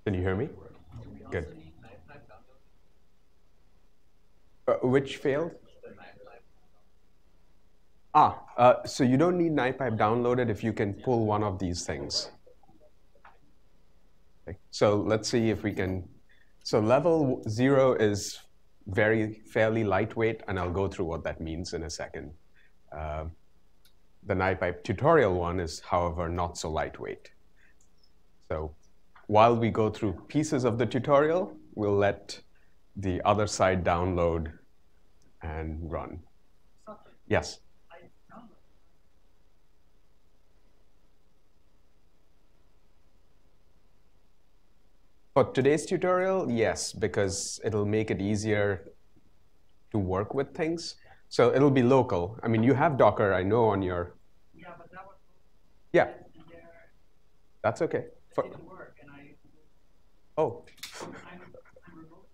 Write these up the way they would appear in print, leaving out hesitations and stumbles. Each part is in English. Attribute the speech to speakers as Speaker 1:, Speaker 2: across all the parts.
Speaker 1: Can you hear me? Good. Which failed? So you don't need NiPipe downloaded if you can pull one of these things. Okay. So let's see if we can. So level 0 is fairly lightweight, and I'll go through what that means in a second. The NiPipe tutorial one is, however, not so lightweight. So while we go through pieces of the tutorial, we'll let the other side download and run. Yes? For today's tutorial, yes, because it'll make it easier to work with things. So it'll be local. I mean, you have Docker, I know, on your...
Speaker 2: Yeah, but that was...
Speaker 1: Yeah. That's okay.
Speaker 2: It didn't work, and I...
Speaker 1: Oh.
Speaker 2: I'm remote.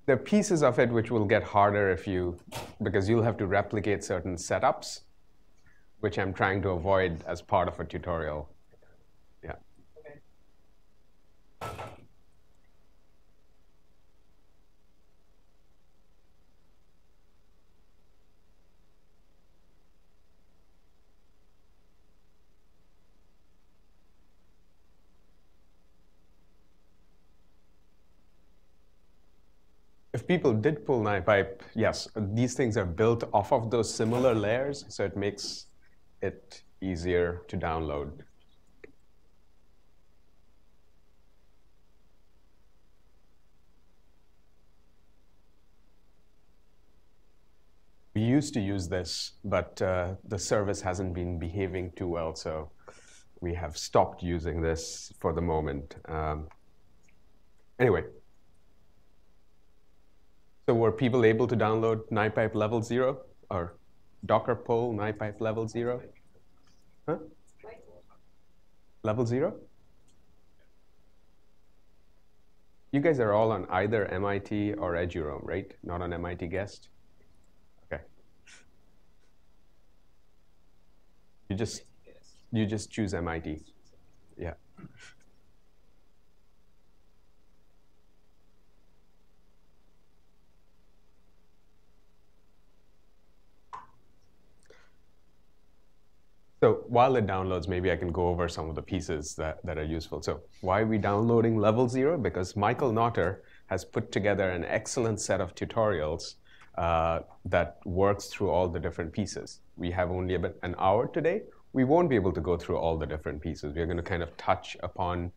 Speaker 1: There are pieces of it which will get harder because you'll have to replicate certain setups, which I'm trying to avoid as part of a tutorial. Yeah.
Speaker 2: Okay.
Speaker 1: If people did pull NiPipe, yes, these things are built off of those similar layers, so it makes it easier to download. We used to use this, but the service hasn't been behaving too well, so we have stopped using this for the moment. Anyway. So were people able to download NiPipe level 0 or Docker pull NiPipe level 0? Huh? Level 0? You guys are all on either MIT or Eduroam, right? Not on MIT guest? Okay. You just choose MIT. Yeah. So while it downloads, maybe I can go over some of the pieces that are useful. So why are we downloading level 0? Because Michael Notter has put together an excellent set of tutorials that works through all the different pieces. We have only about an hour today. We won't be able to go through all the different pieces. We're going to kind of touch upon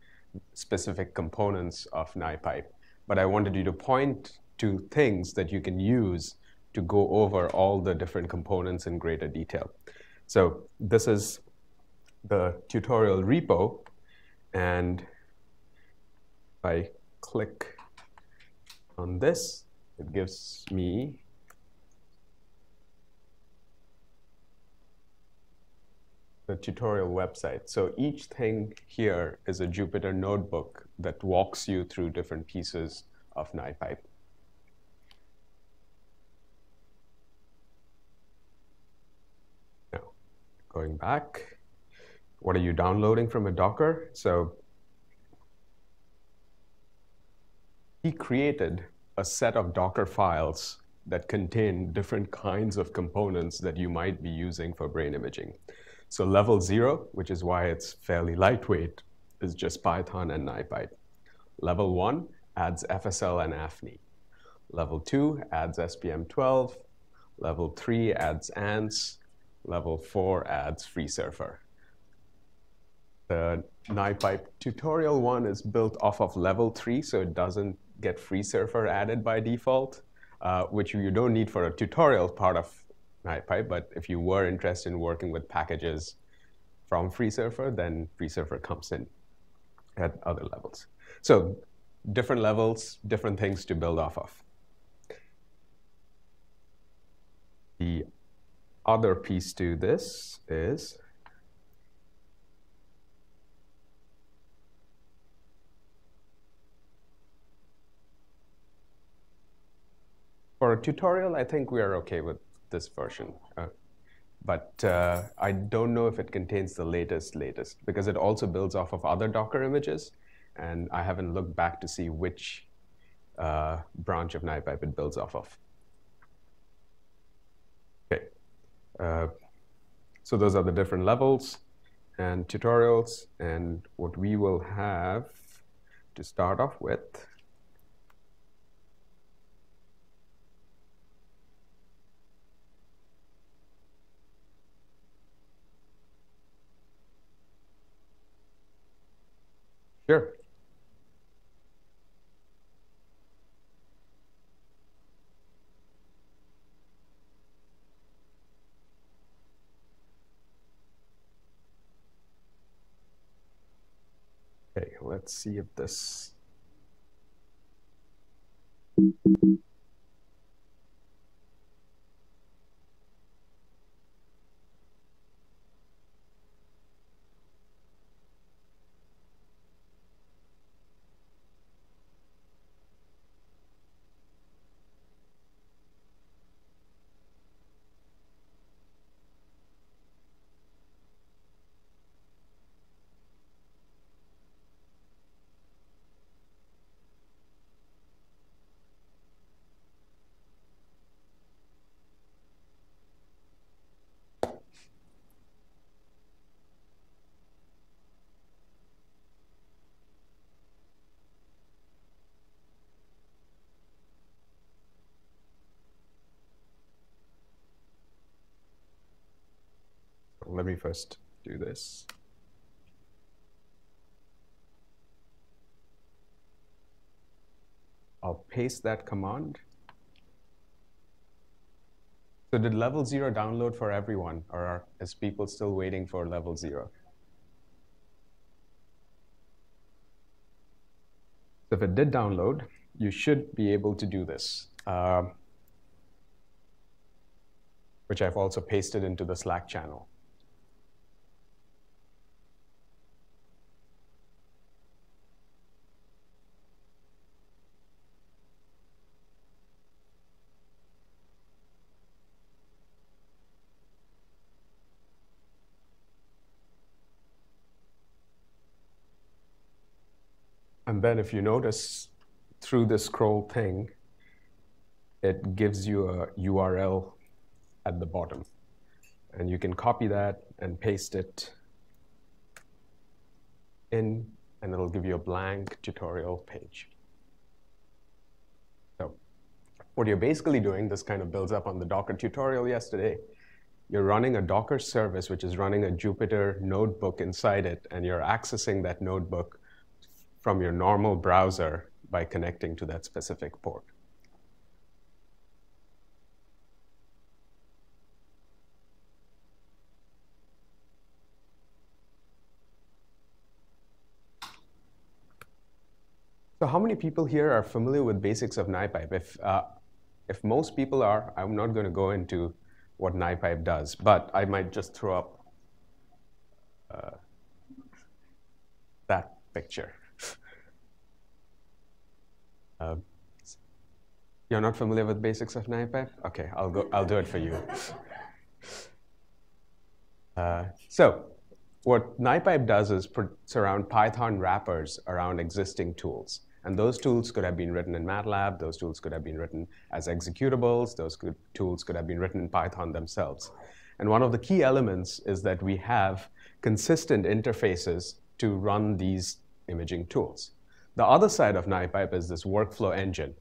Speaker 1: specific components of NiPipe. But I wanted you to point to things that you can use to go over all the different components in greater detail. So this is the tutorial repo, and if I click on this, it gives me the tutorial website. So each thing here is a Jupyter notebook that walks you through different pieces of NiPipe. Going back, what are you downloading from a Docker? So he created a set of Docker files that contain different kinds of components that you might be using for brain imaging. So level 0, which is why it's fairly lightweight, is just Python and NiPipe. Level 1 adds FSL and AFNI. Level 2 adds SPM12. Level 3 adds ANS. Level 4 adds FreeSurfer. The NiPipe tutorial one is built off of level 3, so it doesn't get FreeSurfer added by default, which you don't need for a tutorial part of NiPipe, but if you were interested in working with packages from FreeSurfer, then FreeSurfer comes in at other levels. So different levels, different things to build off of. The other piece to this is for a tutorial, I think we are okay with this version. but I don't know if it contains the latest, because it also builds off of other Docker images, and I haven't looked back to see which branch of NiPipe it builds off of. Okay, so those are the different levels and tutorials, and what we will have to start off with Sure. Okay, let's see if this. Let me first do this. I'll paste that command. So did level 0 download for everyone, or is people still waiting for level 0? So if it did download, you should be able to do this, which I've also pasted into the Slack channel. And then if you notice through the scroll thing, it gives you a URL at the bottom. And you can copy that and paste it in, and it'll give you a blank tutorial page. So what you're basically doing, this kind of builds up on the Docker tutorial yesterday. You're running a Docker service, which is running a Jupyter notebook inside it, and you're accessing that notebook from your normal browser by connecting to that specific port. So how many people here are familiar with basics of NiPipe? If most people are, I'm not going to go into what NiPipe does, but I might just throw up that picture. You're not familiar with basics of NiPipe? Okay, I'll do it for you. So what NiPipe does is surround Python wrappers around existing tools. And those tools could have been written in MATLAB, those tools could have been written as executables, tools could have been written in Python themselves. And one of the key elements is that we have consistent interfaces to run these imaging tools. The other side of NiPipe is this workflow engine,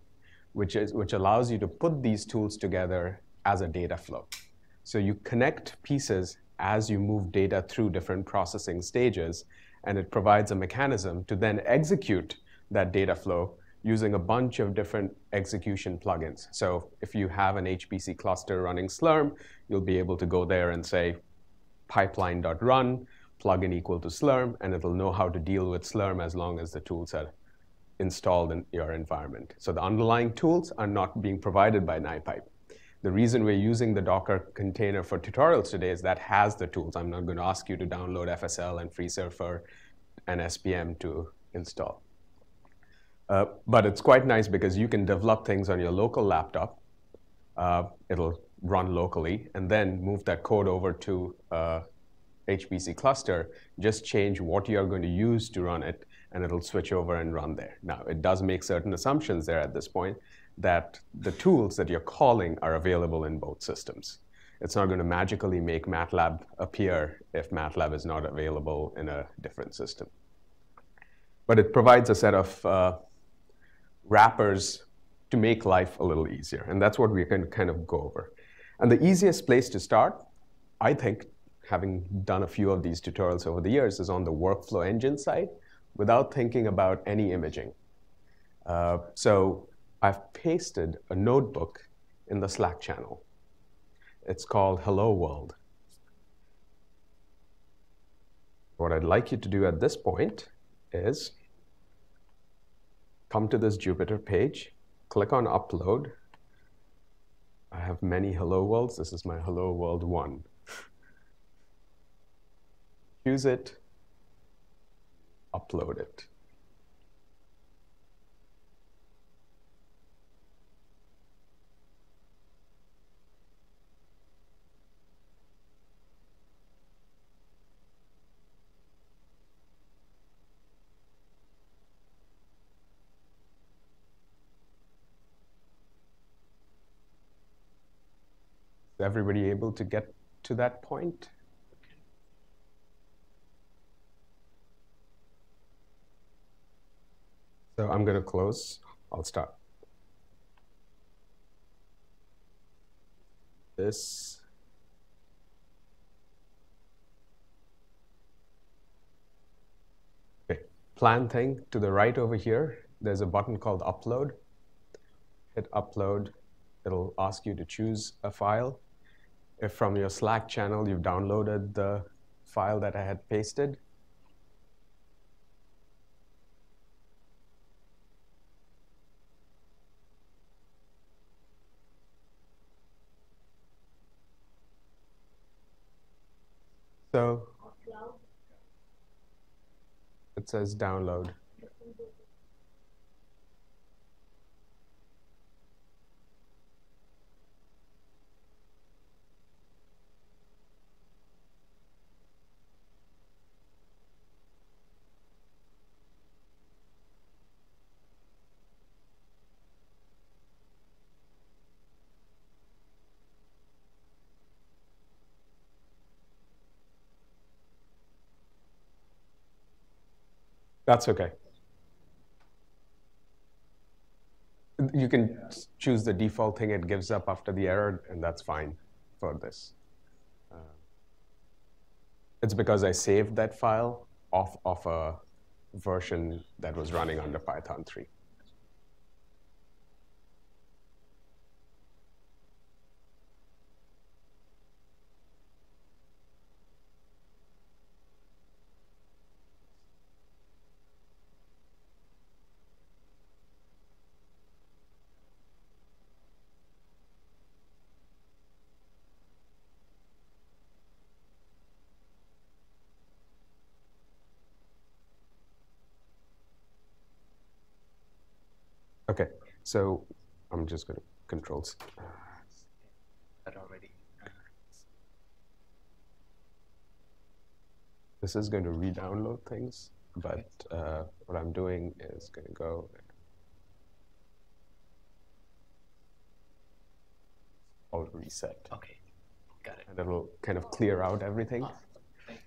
Speaker 1: which allows you to put these tools together as a data flow. So you connect pieces as you move data through different processing stages, and it provides a mechanism to then execute that data flow using a bunch of different execution plugins. So if you have an HPC cluster running Slurm, you'll be able to go there and say pipeline.run, plugin equal to Slurm, and it'll know how to deal with Slurm as long as the tools are installed in your environment. So the underlying tools are not being provided by NiPipe. The reason we're using the Docker container for tutorials today is that has the tools. I'm not going to ask you to download FSL and FreeSurfer and SPM to install. But it's quite nice because you can develop things on your local laptop. It'll run locally, and then move that code over to HPC cluster, just change what you're going to use to run it, and it'll switch over and run there. Now, it does make certain assumptions there at this point that the tools that you're calling are available in both systems. It's not going to magically make MATLAB appear if MATLAB is not available in a different system. But it provides a set of wrappers to make life a little easier, and that's what we can kind of go over. And the easiest place to start, I think, having done a few of these tutorials over the years, is on the workflow engine side without thinking about any imaging. So I've pasted a notebook in the Slack channel. It's called Hello World. What I'd like you to do at this point is come to this Jupyter page, click on Upload. I have many Hello Worlds. This is my Hello World 1. Choose it, upload it. Is everybody able to get to that point? So I'm going to close. I'll start. This. Okay. Plan thing to the right over here, there's a button called Upload. Hit Upload. It'll ask you to choose a file. If from your Slack channel you've downloaded the file that I had pasted, so it says download. That's okay. You can choose the default thing it gives up after the error, and that's fine for this. It's because I saved that file off of a version that was running under Python 3. Okay, so I'm just going to controls.
Speaker 3: That already.
Speaker 1: This is going to re-download things, but what I'm doing is going to go all reset.
Speaker 3: Okay, got it.
Speaker 1: And it'll kind of clear out everything.
Speaker 3: Awesome. Thanks.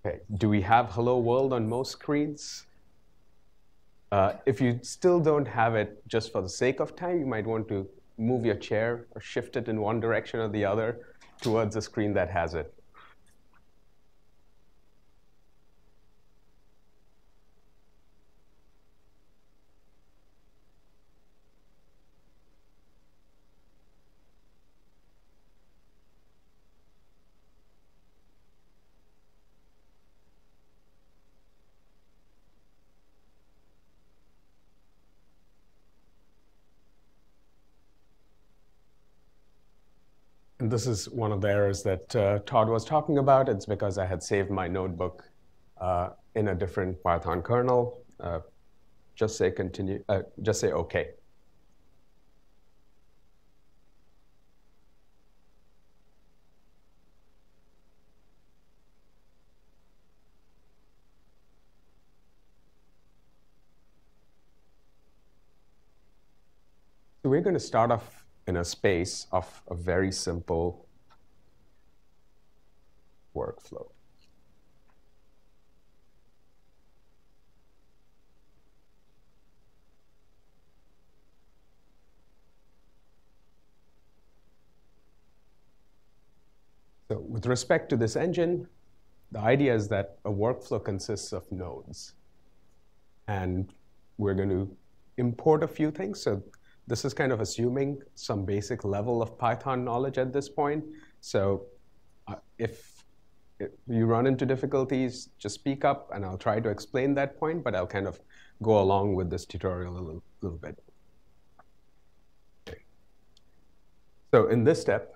Speaker 1: Okay, do we have Hello World on most screens? If you still don't have it, just for the sake of time, you might want to move your chair or shift it in one direction or the other towards a screen that has it. And this is one of the errors that Todd was talking about. It's because I had saved my notebook in a different Python kernel, just say continue, just say OK. So we're going to start off in a space of a very simple workflow. So with respect to this engine, the idea is that a workflow consists of nodes. And we're going to import a few things. So this is kind of assuming some basic level of Python knowledge at this point. So if you run into difficulties, just speak up, and I'll try to explain that point, but I'll kind of go along with this tutorial a little bit. Okay. So in this step,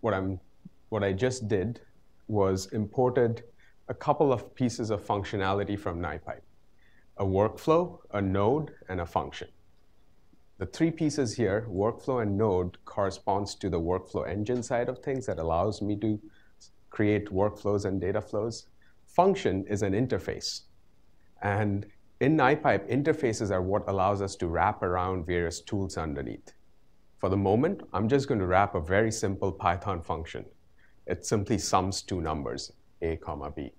Speaker 1: what I just did was imported a couple of pieces of functionality from NiPipe: a workflow, a node, and a function. The three pieces here, workflow and node, corresponds to the workflow engine side of things that allows me to create workflows and data flows. Function is an interface. And in NiPipe, interfaces are what allows us to wrap around various tools underneath. For the moment, I'm just going to wrap a very simple Python function. It simply sums two numbers, a comma b.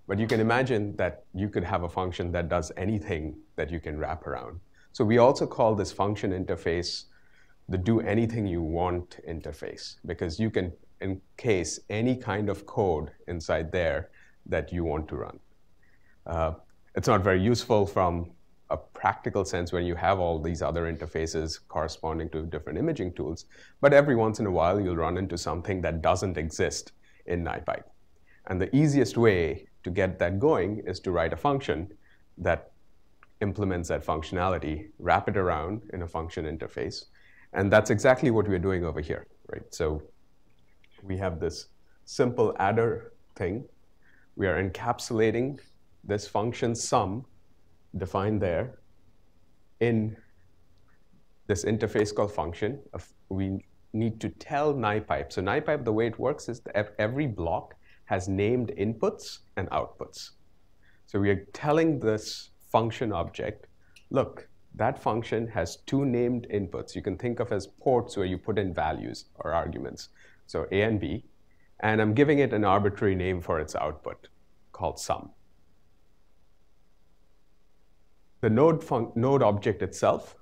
Speaker 1: But you can imagine that you could have a function that does anything that you can wrap around. So we also call this function interface the do anything you want interface, because you can encase any kind of code inside there that you want to run. It's not very useful from a practical sense when you have all these other interfaces corresponding to different imaging tools, but every once in a while you'll run into something that doesn't exist in NiPipe. And the easiest way to get that going is to write a function that implements that functionality, wrap it around in a function interface. And that's exactly what we're doing over here, right? So we have this simple adder thing. We are encapsulating this function sum defined there in this interface called function. We need to tell NiPipe. So NiPipe, the way it works is that every block has named inputs and outputs. So we are telling this function object, look, that function has two named inputs. You can think of as ports where you put in values or arguments. So A and B. And I'm giving it an arbitrary name for its output called sum. The node object itself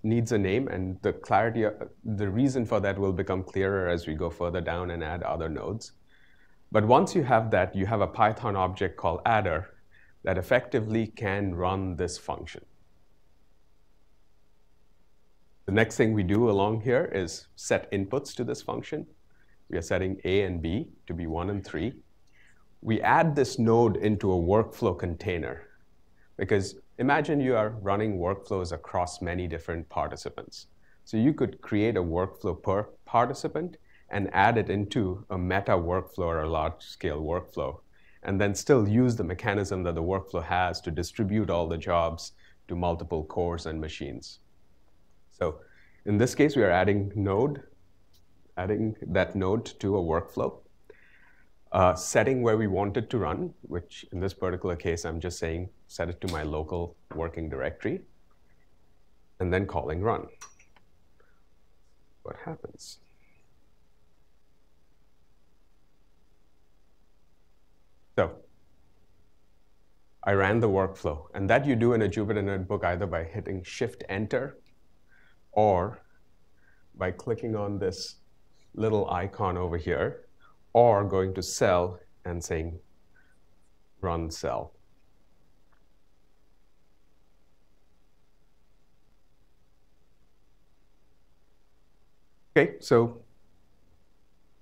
Speaker 1: needs a name, and the reason for that will become clearer as we go further down and add other nodes. But once you have that, you have a Python object called adder that effectively can run this function. The next thing we do along here is set inputs to this function. We are setting A and B to be 1 and 3. We add this node into a workflow container, because imagine you are running workflows across many different participants. So you could create a workflow per participant and add it into a meta workflow or a large-scale workflow, and then still use the mechanism that the workflow has to distribute all the jobs to multiple cores and machines. So in this case, we are adding that node to a workflow, setting where we want it to run, which in this particular case, I'm just saying set it to my local working directory, and then calling run. What happens? So I ran the workflow, and that you do in a Jupyter Notebook either by hitting Shift-Enter or by clicking on this little icon over here, or going to cell and saying run cell. Okay, so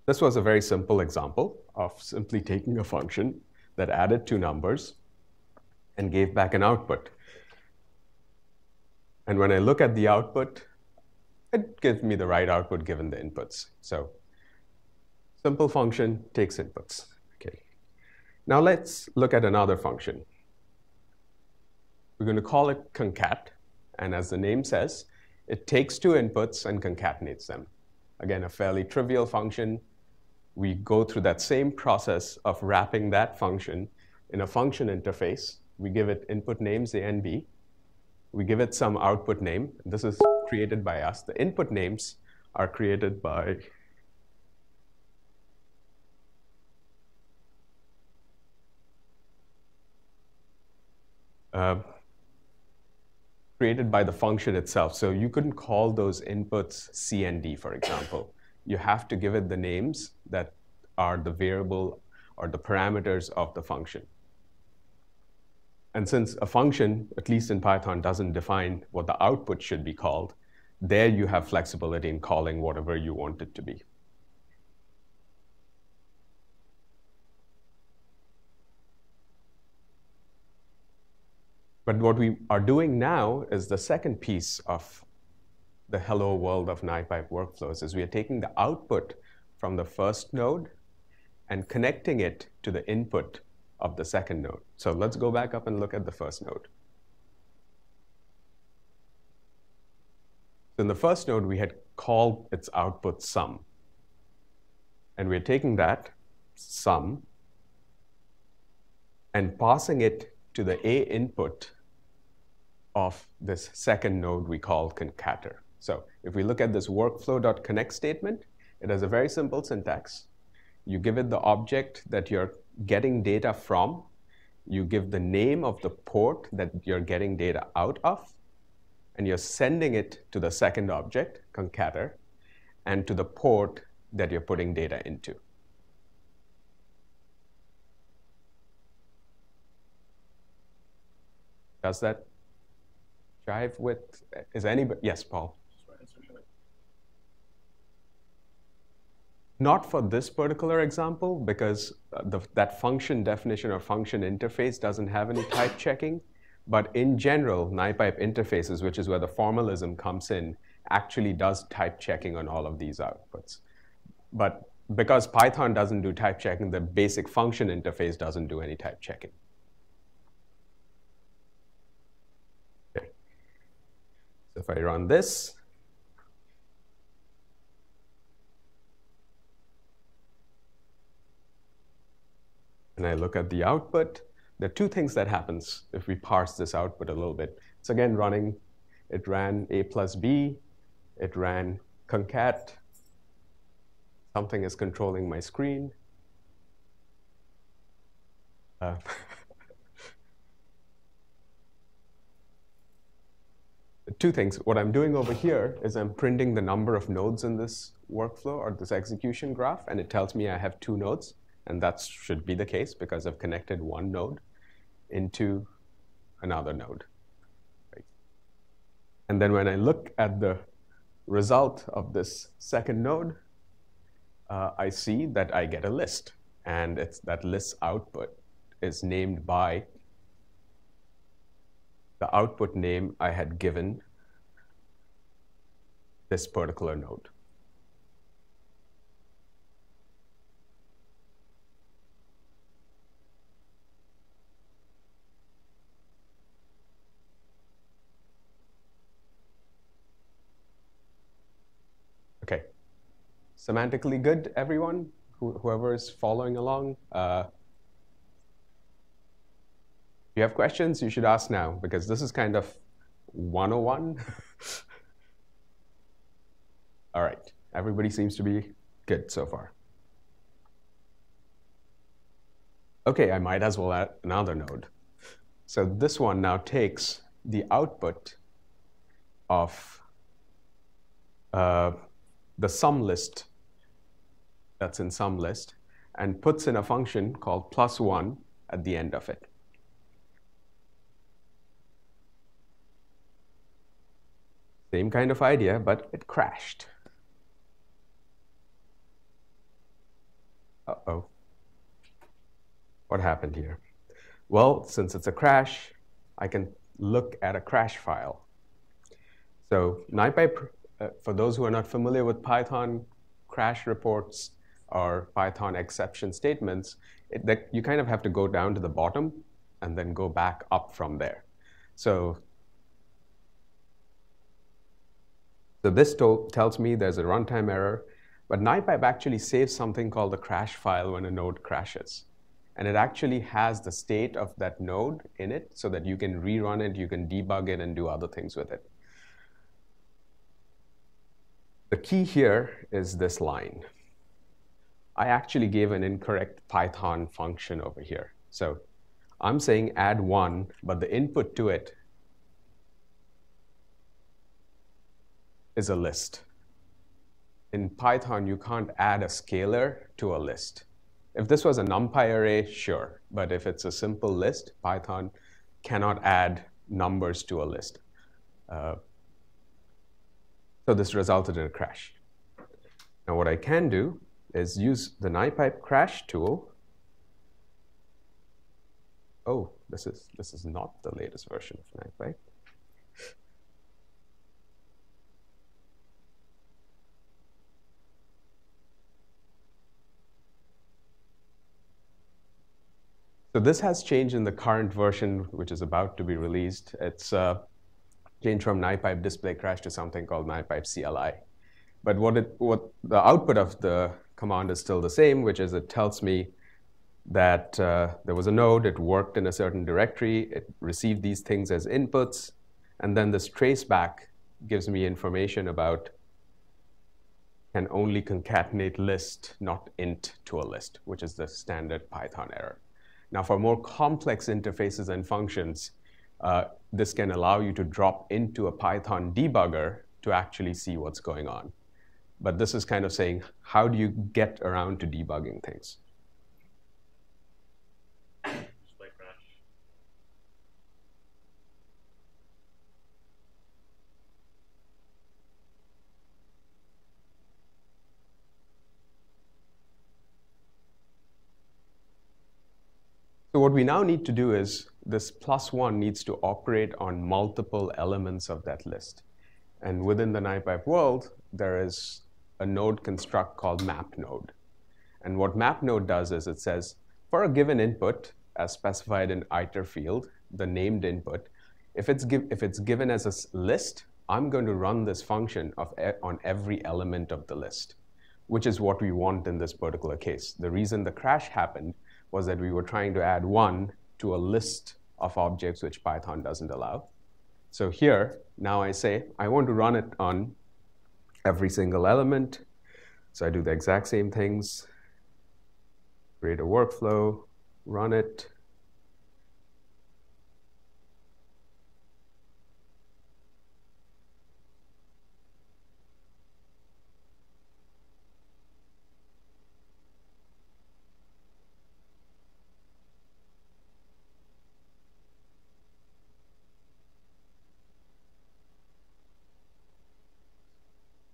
Speaker 1: this was a very simple example of simply taking a function that added two numbers and gave back an output. And when I look at the output, it gives me the right output given the inputs. So simple function takes inputs. Okay. Now let's look at another function. We're going to call it concat, and as the name says, it takes two inputs and concatenates them. Again, a fairly trivial function. We go through that same process of wrapping that function in a function interface. We give it input names A and B. We give it some output name. This is created by us. The input names are created by the function itself. So you couldn't call those inputs C and D, for example. You have to give it the names that are the variable or the parameters of the function. And since a function, at least in Python, doesn't define what the output should be called, there you have flexibility in calling whatever you want it to be. But what we are doing now is the second piece of the hello world of NiPipe workflows is we are taking the output from the first node and connecting it to the input of the second node. So let's go back up and look at the first node. So in the first node, we had called its output sum. And we're taking that sum and passing it to the A input of this second node we call concater. So if we look at this workflow.connect statement, it has a very simple syntax. You give it the object that you're getting data from. You give the name of the port that you're getting data out of. And you're sending it to the second object, concater, and to the port that you're putting data into. Does that jive with, is anybody, yes, Paul? Not for this particular example, because that function definition or function interface doesn't have any type checking. But in general, NiPipe interfaces, which is where the formalism comes in, actually does type checking on all of these outputs. But because Python doesn't do type checking, the basic function interface doesn't do any type checking. Okay. So if I run this, and I look at the output, there are two things that happens if we parse this output a little bit. It's again running, it ran A plus B, it ran concat, something is controlling my screen. Two things. What I'm doing over here is I'm printing the number of nodes in this workflow or this execution graph, and it tells me I have 2 nodes. And that should be the case because I've connected one node into another node. Right? And then when I look at the result of this second node, I see that I get a list. And it's that list output is named by the output name I had given this particular node. Okay, semantically good, everyone? Whoever is following along? If you have questions, you should ask now, because this is kind of 101. All right, everybody seems to be good so far. Okay, I might as well add another node. So this one now takes the output of the sum list that's in sum list and puts in a function called +1 at the end of it. Same kind of idea, but it crashed. Uh-oh. What happened here? Well, since it's a crash, I can look at a crash file. So NiPipe, for those who are not familiar with Python crash reports or Python exception statements, you kind of have to go down to the bottom and then go back up from there. So this tells me there's a runtime error, but NiPipe actually saves something called the crash file when a node crashes. And it actually has the state of that node in it so that you can rerun it, you can debug it, and do other things with it. The key here is this line. I actually gave an incorrect Python function over here. So I'm saying add 1, but the input to it is a list. In Python, you can't add a scalar to a list. If this was a NumPy array, sure. But if it's a simple list, Python cannot add numbers to a list. So this resulted in a crash. Now what I can do is use the NiPipe crash tool. Oh, this is not the latest version of NiPipe. So this has changed in the current version, which is about to be released. It's changed from NiPipe display crash to something called NiPipe CLI. But what the output of the command is still the same, which is it tells me that there was a node, it worked in a certain directory, it received these things as inputs, and then this traceback gives me information about can only concatenate list, not int to a list, which is the standard Python error. Now, for more complex interfaces and functions, this can allow you to drop into a Python debugger to actually see what's going on. But this is kind of saying, how do you get around to debugging things?
Speaker 4: Display crash.
Speaker 1: So what we now need to do is this +1 needs to operate on multiple elements of that list. And within the NiPipe world, there is a node construct called map node. And what map node does is it says, for a given input, as specified in iter field, the named input, if it's given as a list, I'm going to run this function on every element of the list, which is what we want in this particular case. The reason the crash happened was that we were trying to add 1 to a list of objects which Python doesn't allow. So here, now I say, I want to run it on every single element. So I do the exact same things, create a workflow, run it.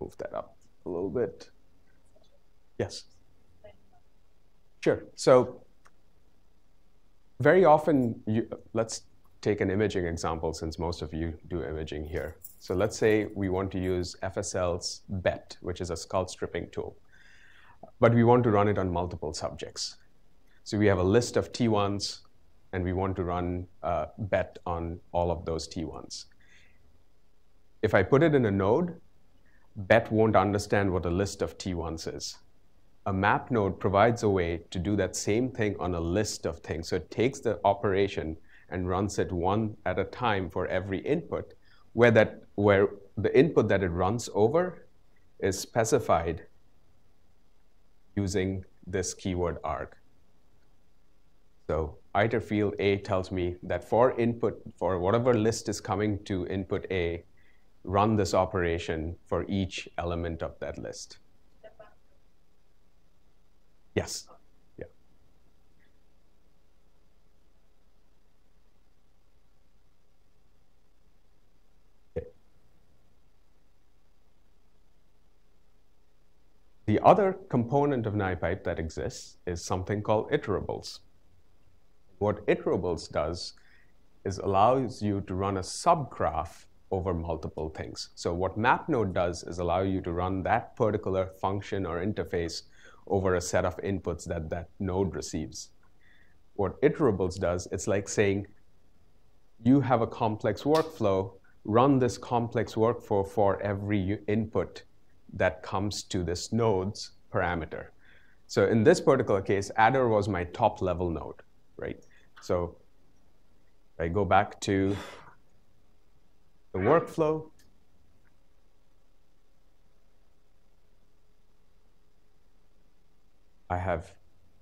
Speaker 1: Move that up a little bit. Yes. Sure. So very often, let's take an imaging example since most of you do imaging here. So let's say we want to use FSL's BET, which is a skull stripping tool. But we want to run it on multiple subjects. So we have a list of T1s, and we want to run BET on all of those T1s. If I put it in a node, BET won't understand what a list of T1s is. A map node provides a way to do that same thing on a list of things. So it takes the operation and runs it one at a time for every input, where the input that it runs over is specified using this keyword arg. So iter field A tells me that for whatever list is coming to input A, run this operation for each element of that list. Yes. Yeah. Okay. The other component of NiPipe that exists is something called iterables. What iterables does is allows you to run a subgraph over multiple things. So what MapNode does is allow you to run that particular function or interface over a set of inputs that that node receives. what iterables does, it's like saying, you have a complex workflow, run this complex workflow for every input that comes to this node's parameter. So in this particular case, adder was my top level node, right? So I go back to the workflow. I have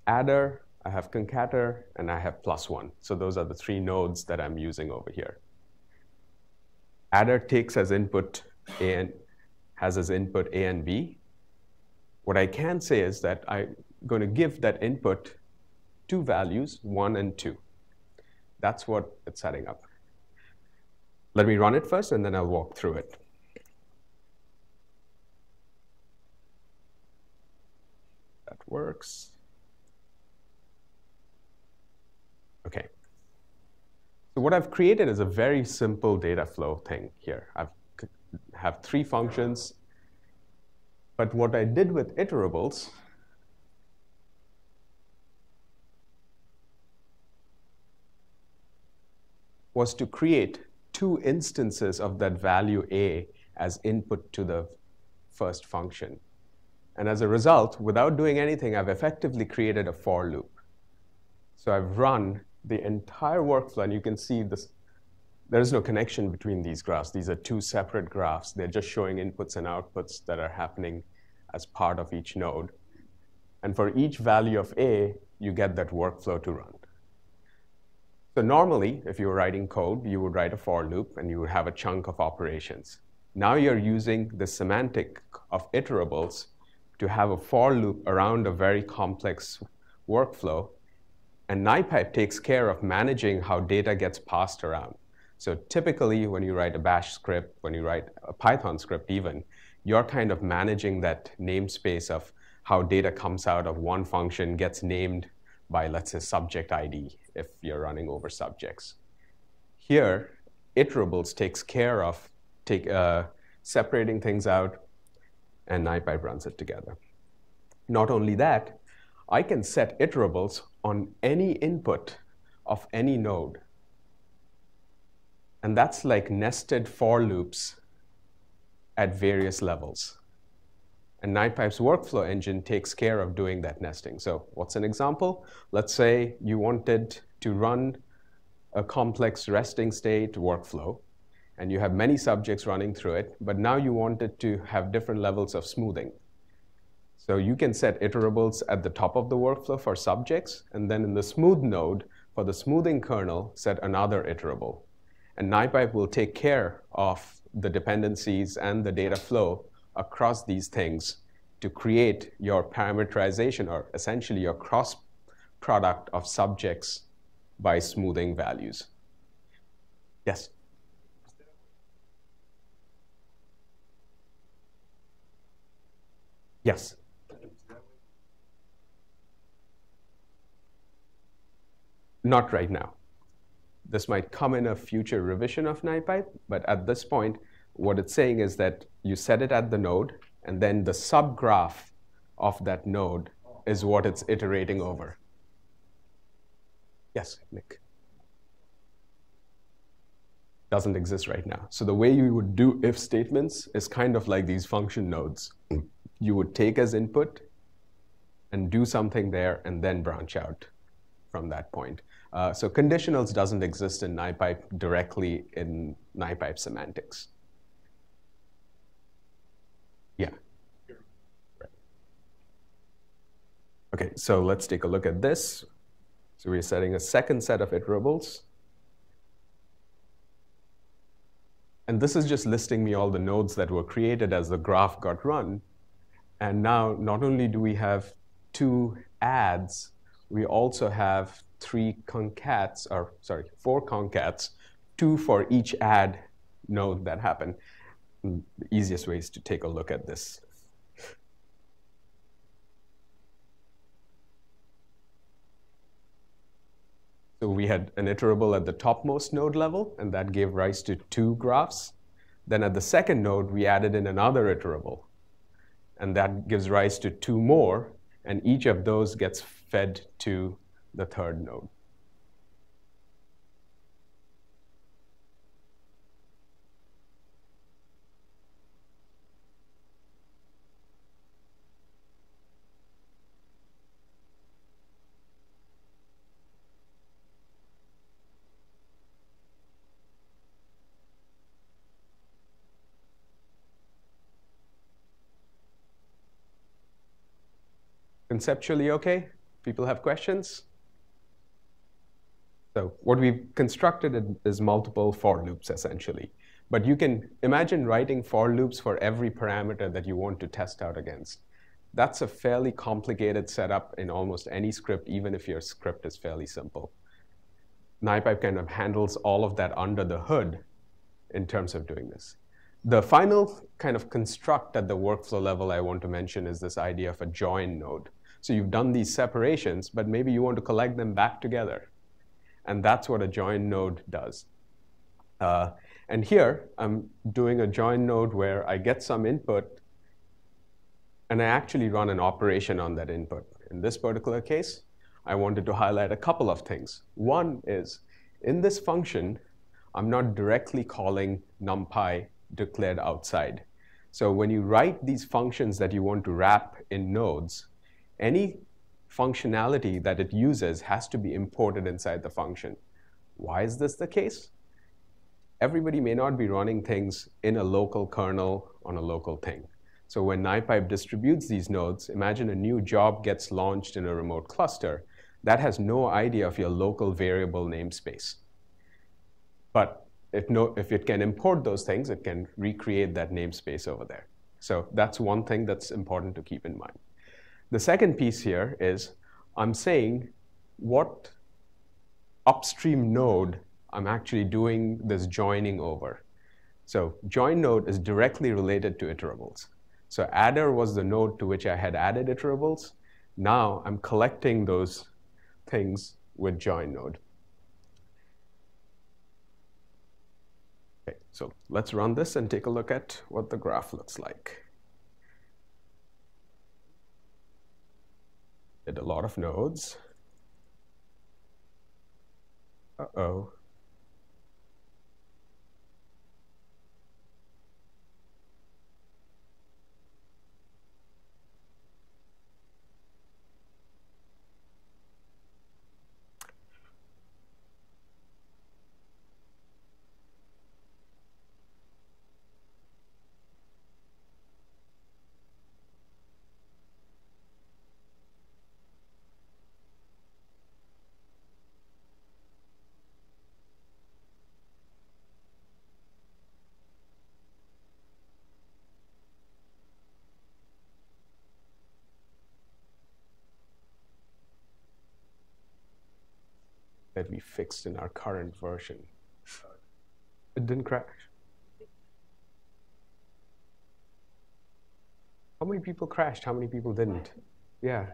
Speaker 1: adder, I have concater, and I have +1. So those are the three nodes that I'm using over here. Adder takes as input A and has as input A and B. What I can say is that I'm going to give that input two values, 1 and 2. That's what it's setting up. Let me run it first, and then I'll walk through it. That works. Okay. So what I've created is a very simple data flow thing here. I have three functions. But what I did with iterables was to create two instances of that value A as input to the first function. And as a result, without doing anything, I've effectively created a for loop. So I've run the entire workflow, and you can see this. There is no connection between these graphs. These are two separate graphs. They're just showing inputs and outputs that are happening as part of each node. And for each value of A, you get that workflow to run. So normally, if you were writing code, you would write a for loop, and you would have a chunk of operations. Now you're using the semantic of iterables to have a for loop around a very complex workflow. And NiPipe takes care of managing how data gets passed around. So typically, when you write a bash script, when you write a Python script even, you're kind of managing that namespace of how data comes out of one function, gets named by, let's say, subject ID, if you're running over subjects. Here, iterables takes care of separating things out, and NiPipe runs it together. Not only that, I can set iterables on any input of any node. And that's like nested for loops at various levels. And NiPipe's workflow engine takes care of doing that nesting. So what's an example? Let's say you wanted to run a complex resting state workflow, and you have many subjects running through it, but now you wanted to have different levels of smoothing. So you can set iterables at the top of the workflow for subjects, and then in the smooth node, for the smoothing kernel, set another iterable. And NiPipe will take care of the dependencies and the data flow across these things to create your parameterization, or essentially your cross product of subjects by smoothing values. Yes? Yes? Not right now. This might come in a future revision of NiPipe, but at this point, what it's saying is that you set it at the node, and then the subgraph of that node is what it's iterating over. Yes, Nick? Doesn't exist right now. So the way you would do if statements is kind of like these function nodes. You would take as input and do something there, and then branch out from that point. So conditionals doesn't exist in NiPipe directly in NiPipe semantics. Yeah. Right. Okay, so let's take a look at this. So we're setting a second set of iterables. And this is just listing me all the nodes that were created as the graph got run. And now, not only do we have two adds, we also have four concats, two for each add node that happened. The easiest way is to take a look at this. So we had an iterable at the topmost node level, and that gave rise to two graphs. Then at the second node, we added in another iterable, and that gives rise to two more, and each of those gets fed to the third node. Conceptually okay? People have questions? So what we've constructed is multiple for loops, essentially. But you can imagine writing for loops for every parameter that you want to test out against. That's a fairly complicated setup in almost any script, even if your script is fairly simple. NiPipe kind of handles all of that under the hood in terms of doing this. The final kind of construct at the workflow level I want to mention is this idea of a join node. So you've done these separations, but maybe you want to collect them back together. And that's what a join node does. And here, I'm doing a join node where I get some input, and I actually run an operation on that input. In this particular case, I wanted to highlight a couple of things. One is, in this function, I'm not directly calling numpy declared outside. So when you write these functions that you want to wrap in nodes, any functionality that it uses has to be imported inside the function. Why is this the case? Everybody may not be running things in a local kernel on a local thing. So when NiPipe distributes these nodes, imagine a new job gets launched in a remote cluster. That has no idea of your local variable namespace. But if it can import those things, it can recreate that namespace over there. So that's one thing that's important to keep in mind. The second piece here is I'm saying what upstream node I'm actually doing this joining over. So join node is directly related to iterables. So adder was the node to which I had added iterables. Now I'm collecting those things with join node. Okay, so let's run this and take a look at what the graph looks like. Did a lot of nodes. Uh-oh. That we fixed in our current version. It didn't crash. How many people crashed? How many people didn't? Yeah.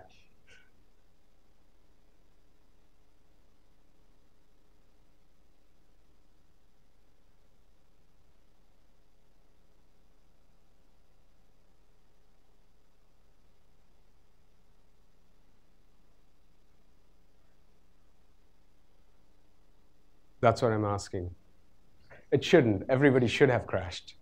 Speaker 1: That's what I'm asking. It shouldn't. Everybody should have crashed.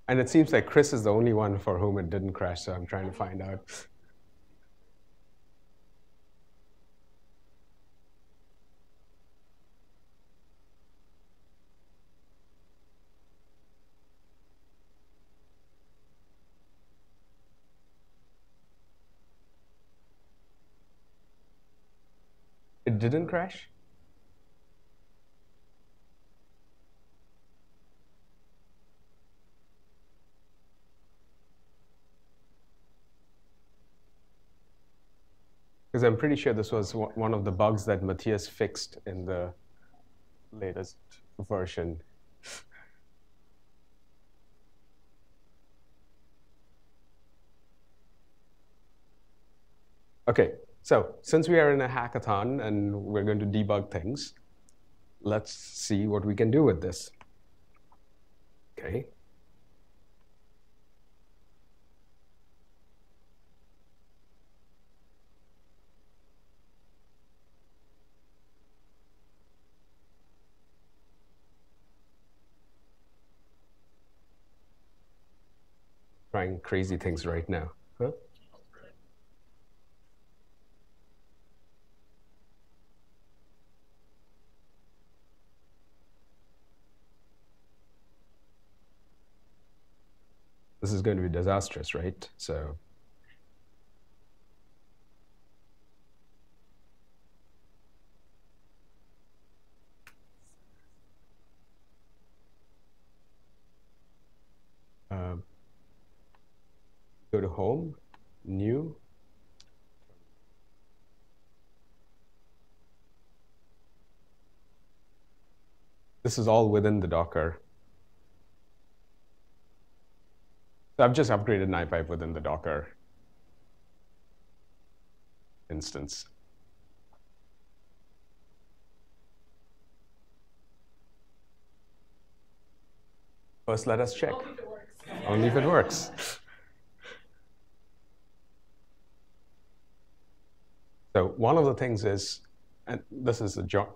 Speaker 1: And it seems like Chris is the only one for whom it didn't crash, so I'm trying to find out. It didn't crash? Because I'm pretty sure this was one of the bugs that Matthias fixed in the latest version. Okay, so since we are in a hackathon and we're going to debug things, let's see what we can do with this. Okay. Trying crazy things right now. Huh? this is going to be disastrous, right? So go to Home, New. This is all within the Docker. So I've just upgraded NiPipe within the Docker instance. First, let us check.
Speaker 2: Only if it works.
Speaker 1: Only if it works. So one of the things is, and this is a job,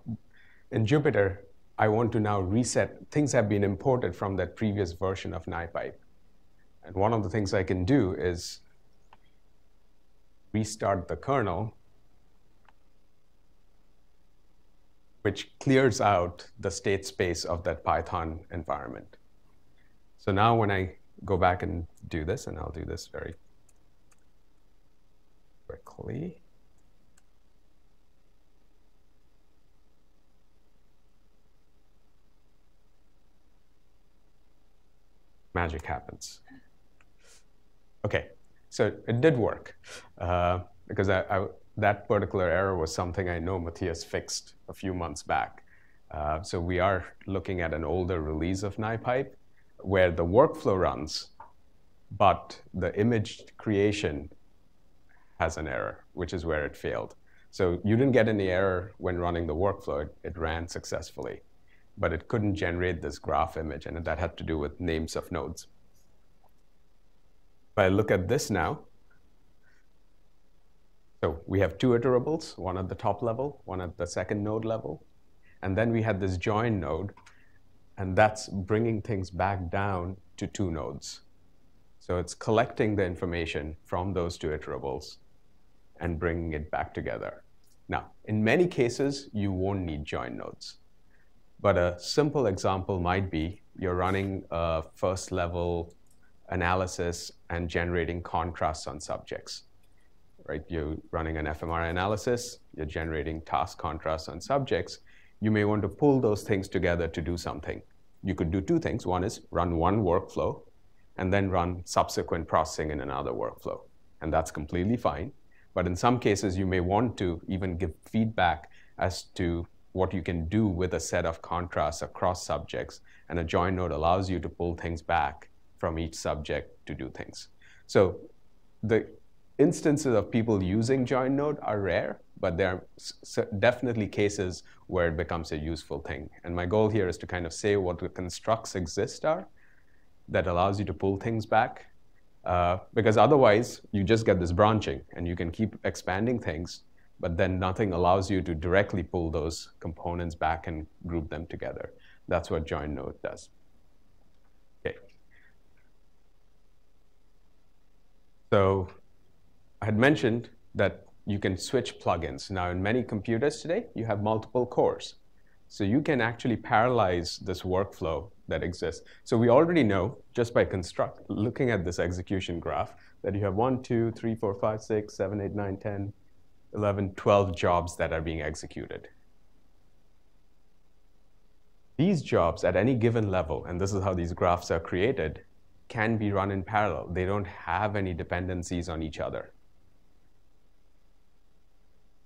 Speaker 1: in Jupyter, I want to now reset, things have been imported from that previous version of NiPipe. And one of the things I can do is restart the kernel, which clears out the state space of that Python environment. So now when I go back and do this, and I'll do this very quickly. Magic happens. Okay, so it did work because that particular error was something I know Matthias fixed a few months back. So we are looking at an older release of NiPipe where the workflow runs, but the image creation has an error, which is where it failed. So you didn't get any error when running the workflow. It ran successfully, but it couldn't generate this graph image, and that had to do with names of nodes. If I look at this now, so we have two iterables, one at the top level, one at the second node level, and then we had this join node, and that's bringing things back down to two nodes. So it's collecting the information from those two iterables and bringing it back together. Now, in many cases, you won't need join nodes. But a simple example might be you're running a first level analysis and generating contrasts on subjects, right? You're running an fMRI analysis, you're generating task contrasts on subjects. You may want to pull those things together to do something. You could do two things. One is run one workflow and then run subsequent processing in another workflow. And that's completely fine. But in some cases, you may want to even give feedback as to what you can do with a set of contrasts across subjects. And a join node allows you to pull things back from each subject to do things. So the instances of people using join node are rare, but there are definitely cases where it becomes a useful thing. And my goal here is to kind of say what the constructs exist are that allows you to pull things back. Because otherwise, you just get this branching, and you can keep expanding things, but then nothing allows you to directly pull those components back and group them together. That's what join node does. Okay. So I had mentioned that you can switch plugins. Now, in many computers today, you have multiple cores. So you can actually parallelize this workflow that exists. So we already know, just by looking at this execution graph, that you have 1, 2, 3, 4, 5, 6, 7, 8, 9, 10, 11, 12 jobs that are being executed. These jobs at any given level, and this is how these graphs are created, can be run in parallel. They don't have any dependencies on each other.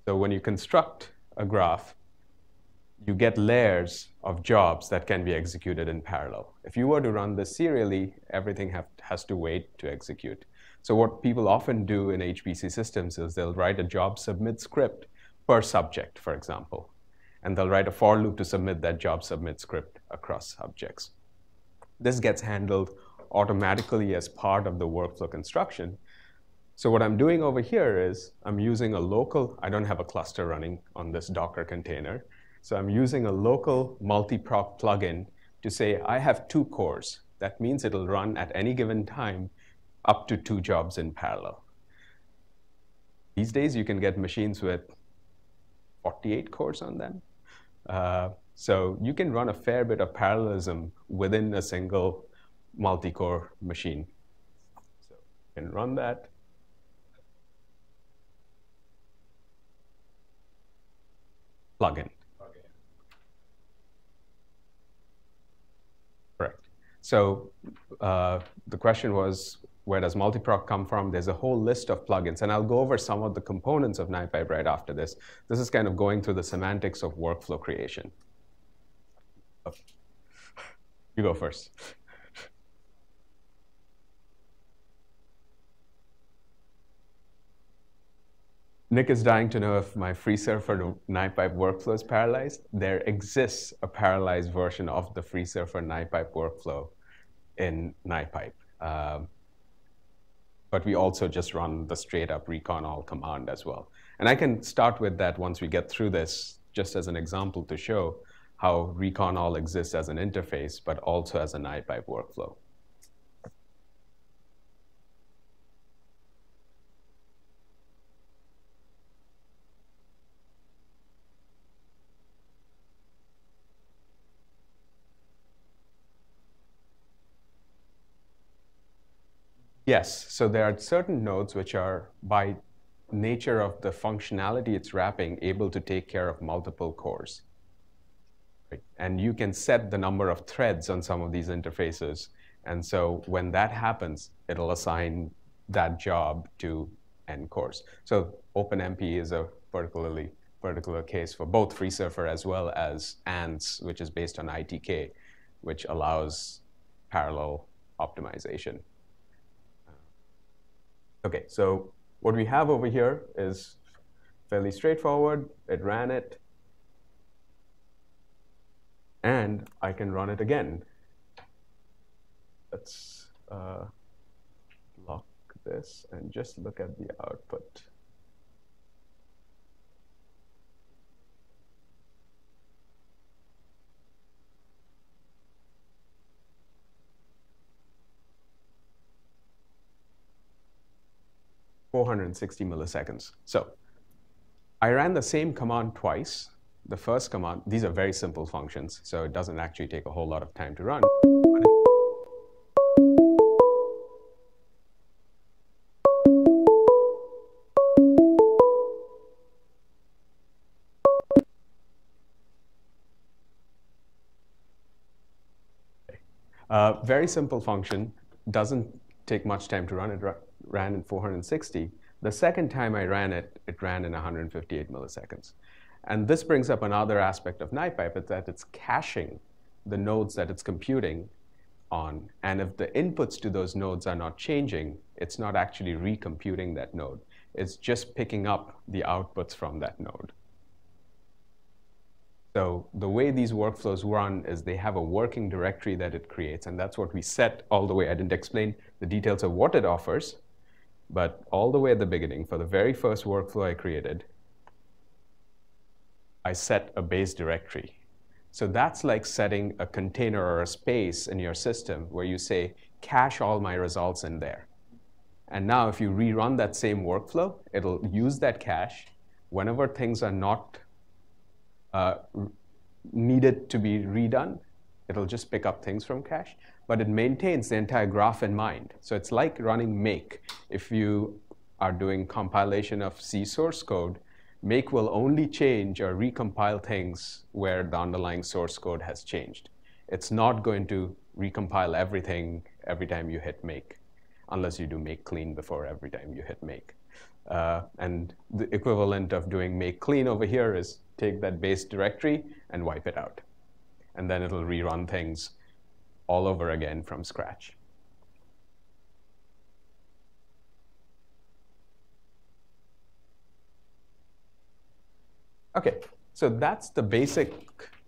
Speaker 1: So when you construct a graph, you get layers of jobs that can be executed in parallel. If you were to run this serially, everything has to wait to execute. So what people often do in HPC systems is they'll write a job submit script per subject, for example. And they'll write a for loop to submit that job submit script across subjects. This gets handled automatically as part of the workflow construction. So what I'm doing over here is I'm using a local, I don't have a cluster running on this Docker container. So I'm using a local multi-prop plugin to say I have 2 cores. That means it'll run at any given time up to 2 jobs in parallel. These days, you can get machines with 48 cores on them. So you can run a fair bit of parallelism within a single multi-core machine. And run that. Plugin. Correct. So the question was, where does multiproc come from? There's a whole list of plugins, and I'll go over some of the components of NiPipe right after this. This is kind of going through the semantics of workflow creation. Oh. You go first. Nick is dying to know if my FreeSurfer NiPipe workflow is parallelized. There exists a parallelized version of the FreeSurfer NiPipe workflow in NiPipe. But we also just run the straight up recon all command as well. And I can start with that once we get through this, just as an example to show how recon all exists as an interface, but also as a NiPipe workflow. Yes, so there are certain nodes which are, by nature of the functionality it's wrapping, able to take care of multiple cores. Right? And you can set the number of threads on some of these interfaces. And so when that happens, it'll assign that job to n cores. So OpenMP is a particular case for both FreeSurfer as well as ANTS, which is based on ITK, which allows parallel optimization. Okay, so what we have over here is fairly straightforward. It ran it, and I can run it again. Let's lock this and just look at the output. (460 milliseconds). So I ran the same command twice. The first command, these are very simple functions, so it doesn't actually take a whole lot of time to run. Very simple function, doesn't take much time to run. It ran in 460. The second time I ran it, it ran in 158 milliseconds. And this brings up another aspect of NiPipe, is that it's caching the nodes that it's computing on. And if the inputs to those nodes are not changing, it's not actually recomputing that node. It's just picking up the outputs from that node. So the way these workflows run is they have a working directory that it creates, and that's what we set all the way. I didn't explain the details of what it offers, but all the way at the beginning, for the very first workflow I created, I set a base directory. So that's like setting a container or a space in your system where you say, cache all my results in there. And now if you rerun that same workflow, it'll use that cache. Whenever things are not needed to be redone, it'll just pick up things from cache, but it maintains the entire graph in mind. So it's like running make. If you are doing compilation of C source code, make will only change or recompile things where the underlying source code has changed. It's not going to recompile everything every time you hit make, unless you do make clean before every time you hit make. And the equivalent of doing make clean over here is take that base directory and wipe it out. And then it'll rerun things all over again from scratch. Okay, so that's the basic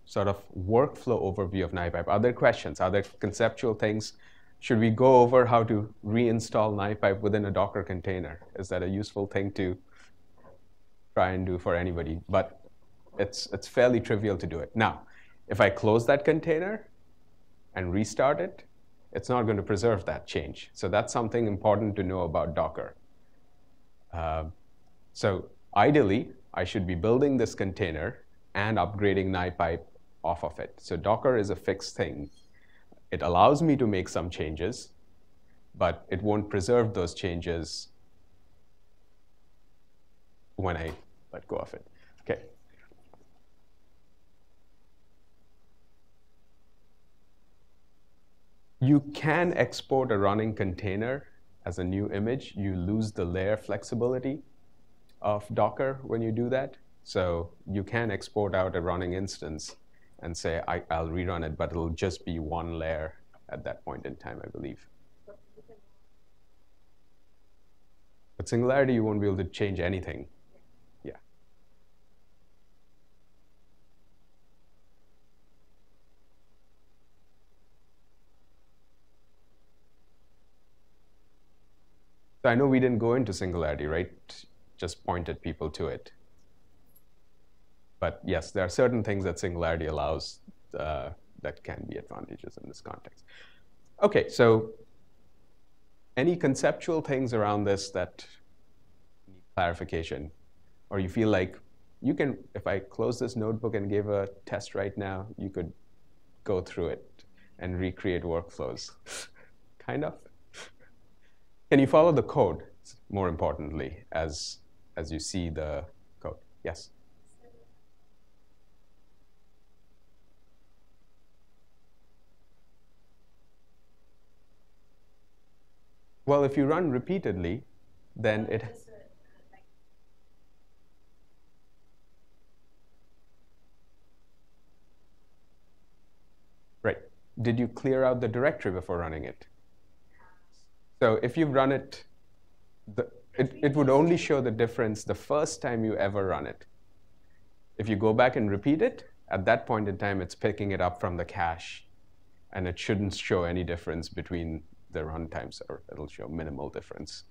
Speaker 1: sort of workflow overview of NiPipe. Are there questions? Are there conceptual things? Should we go over how to reinstall NiPipe within a Docker container? Is that a useful thing to try and do for anybody? But it's fairly trivial to do it. Now, if I close that container and restart it, it's not going to preserve that change. So that's something important to know about Docker. So ideally, I should be building this container and upgrading NiPipe off of it. So Docker is a fixed thing. It allows me to make some changes, but it won't preserve those changes when I let go of it. Okay. You can export a running container as a new image. You lose the layer flexibility of Docker when you do that. So you can export out a running instance and say, I'll rerun it, but it'll just be one layer at that point in time, I believe. With Singularity, you won't be able to change anything. Yeah. So I know we didn't go into Singularity, right? Just pointed people to it. But yes, there are certain things that Singularity allows that can be advantages in this context. Okay, so any conceptual things around this that need clarification, or you feel like you can, if I close this notebook and give a test right now, you could go through it and recreate workflows, kind of. Can you follow the code, more importantly, as you see the code? Yes? Well, if you run repeatedly, then it... Right. Did you clear out the directory before running it? So if you run it, it would only show the difference the first time you ever run it. If you go back and repeat it, at that point in time, it's picking it up from the cache, and it shouldn't show any difference between the run times, or it'll show minimal difference.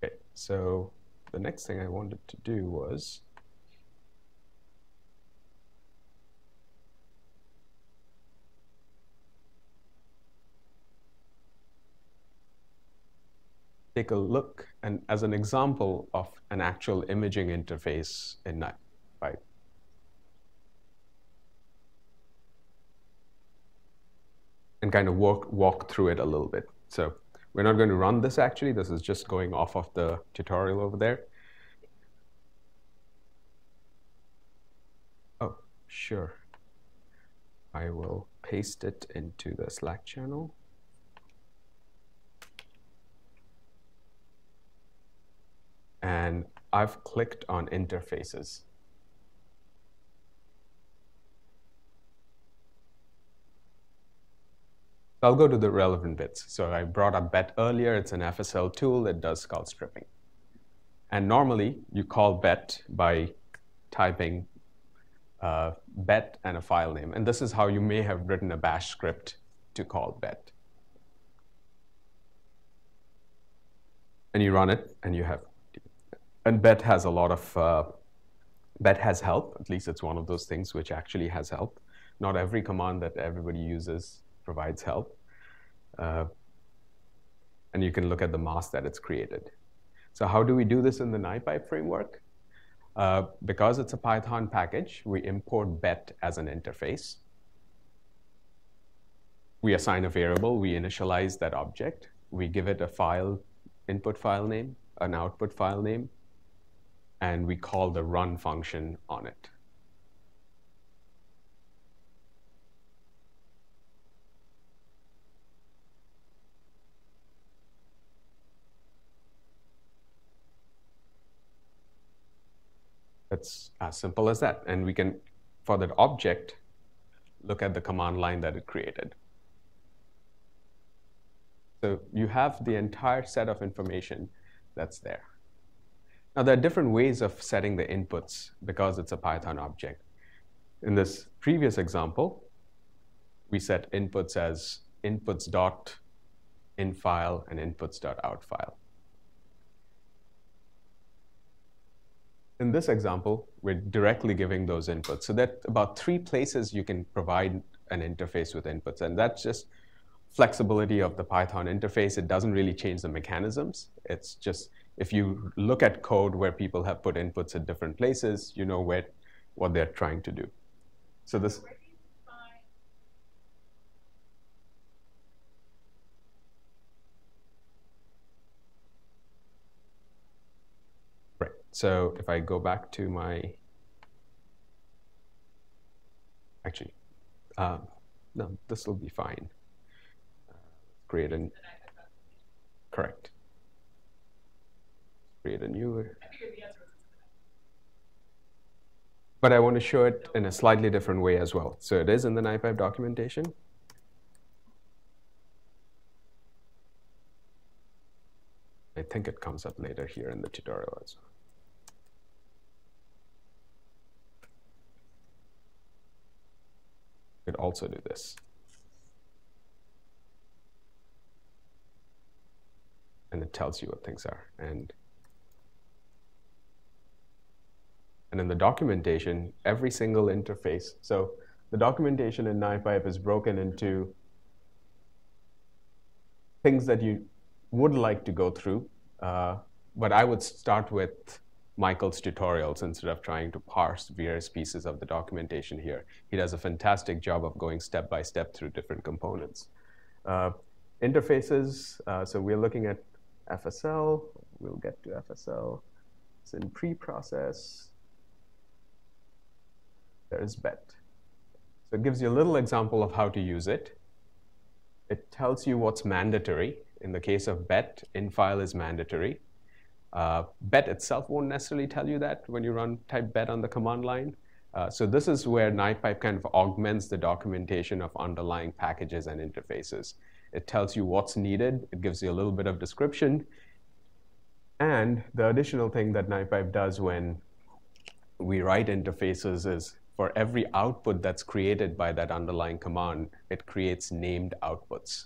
Speaker 1: Okay, so the next thing I wanted to do was take a look, and as an example of an actual imaging interface in NiPipe. And kind of walk through it a little bit. So we're not going to run this actually. This is just going off of the tutorial over there. Oh, sure. I will paste it into the Slack channel. And I've clicked on interfaces. I'll go to the relevant bits. So I brought up bet earlier. It's an FSL tool that does call stripping. And normally, you call bet by typing bet and a file name. And this is how you may have written a bash script to call bet. And you run it, and you have... And bet has a lot of... bet has help. At least it's one of those things which actually has help. Not every command that everybody uses provides help. And you can look at the mask that it's created. So how do we do this in the NiPipe framework? Because it's a Python package, we import bet as an interface. We assign a variable, we initialize that object, we give it a file, input file name, an output file name, and we call the run function on it. It's as simple as that. And we can, for that object, look at the command line that it created. So you have the entire set of information that's there. Now, there are different ways of setting the inputs because it's a Python object. In this previous example, we set inputs as inputs.infile and inputs.outfile. In this example, we're directly giving those inputs. So that about 3 places you can provide an interface with inputs. And that's just flexibility of the Python interface. It doesn't really change the mechanisms. It's just, if you look at code where people have put inputs at different places, you know what they're trying to do. So this. Right. So if I go back to my, actually, no, this will be fine. Create a, correct. Create a new. But I want to show it in a slightly different way as well. So it is in the NiPipe documentation. I think it comes up later here in the tutorial as well. Could also do this. And it tells you what things are. And in the documentation, every single interface. So the documentation in NiPipe is broken into things that you would like to go through. But I would start with Michael's tutorials instead of trying to parse various pieces of the documentation here. He does a fantastic job of going step by step through different components. Interfaces, so we're looking at FSL. We'll get to FSL. It's in pre-process. There's bet. So it gives you a little example of how to use it. It tells you what's mandatory. In the case of bet, in-file is mandatory. Bet itself won't necessarily tell you that when you type bet on the command line. So this is where NiPipe kind of augments the documentation of underlying packages and interfaces. It tells you what's needed. It gives you a little bit of description. And the additional thing that NiPipe does when we write interfaces is for every output that's created by that underlying command, it creates named outputs.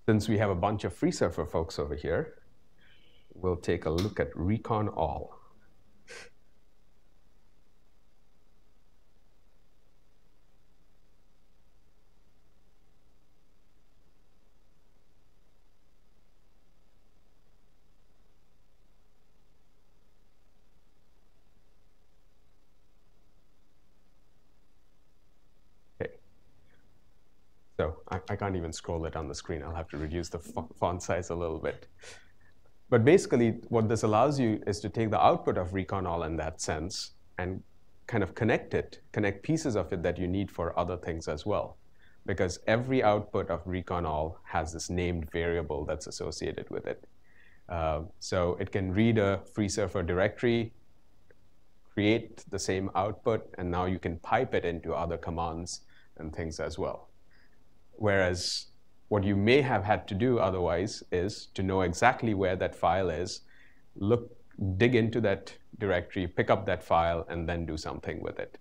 Speaker 1: Since we have a bunch of FreeSurfer folks over here, we'll take a look at recon all. So I can't even scroll it on the screen. I'll have to reduce the font size a little bit. But basically, what this allows you is to take the output of recon all in that sense and kind of connect pieces of it that you need for other things as well. Because every output of recon all has this named variable that's associated with it. So it can read a FreeSurfer directory, create the same output, and now you can pipe it into other commands and things as well. Whereas what you may have had to do otherwise is to know exactly where that file is, dig into that directory, pick up that file, and then do something with it.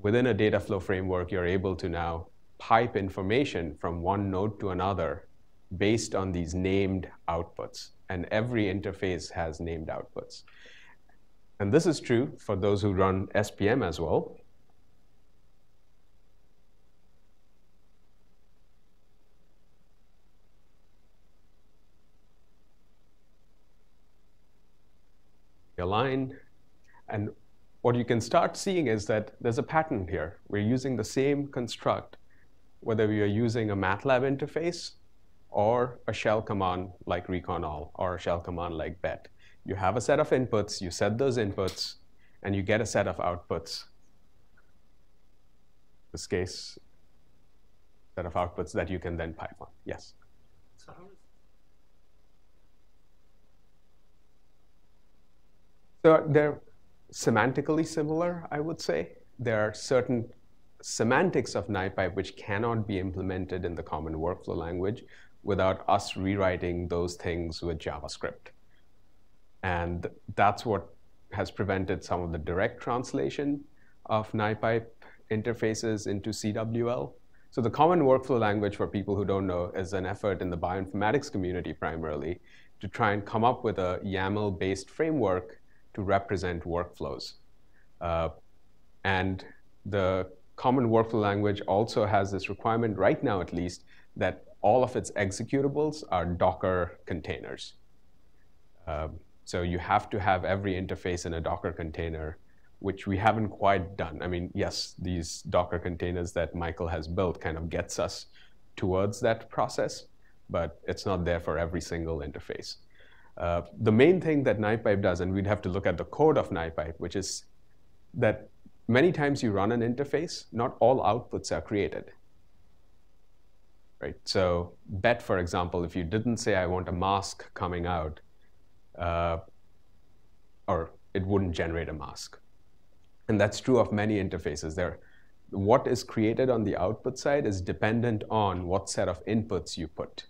Speaker 1: Within a data flow framework, you're able to now pipe information from one node to another based on these named outputs. And every interface has named outputs. And this is true for those who run SPM as well. Align. And what you can start seeing is that there's a pattern here. We're using the same construct, whether we are using a MATLAB interface or a shell command like recon all or a shell command like bet. You have a set of inputs, you set those inputs, and you get a set of outputs. In this case, set of outputs that you can then pipe on. Yes?
Speaker 2: So how does
Speaker 1: So they're semantically similar, I would say. There are certain semantics of NiPipe which cannot be implemented in the common workflow language without us rewriting those things with JavaScript. And that's what has prevented some of the direct translation of NiPipe interfaces into CWL. So the common workflow language, for people who don't know, is an effort in the bioinformatics community primarily to try and come up with a YAML-based framework to represent workflows. And the common workflow language also has this requirement, right now at least, that all of its executables are Docker containers. So you have to have every interface in a Docker container, which we haven't quite done. I mean, yes, these Docker containers that Michael has built kind of gets us towards that process, but it's not there for every single interface. The main thing that NiPipe does, and we'd have to look at the code of NiPipe, which is that many times you run an interface, not all outputs are created. Right? So bet, for example, if you didn't say I want a mask coming out, or it wouldn't generate a mask. And that's true of many interfaces. What is created on the output side is dependent on what set of inputs you put.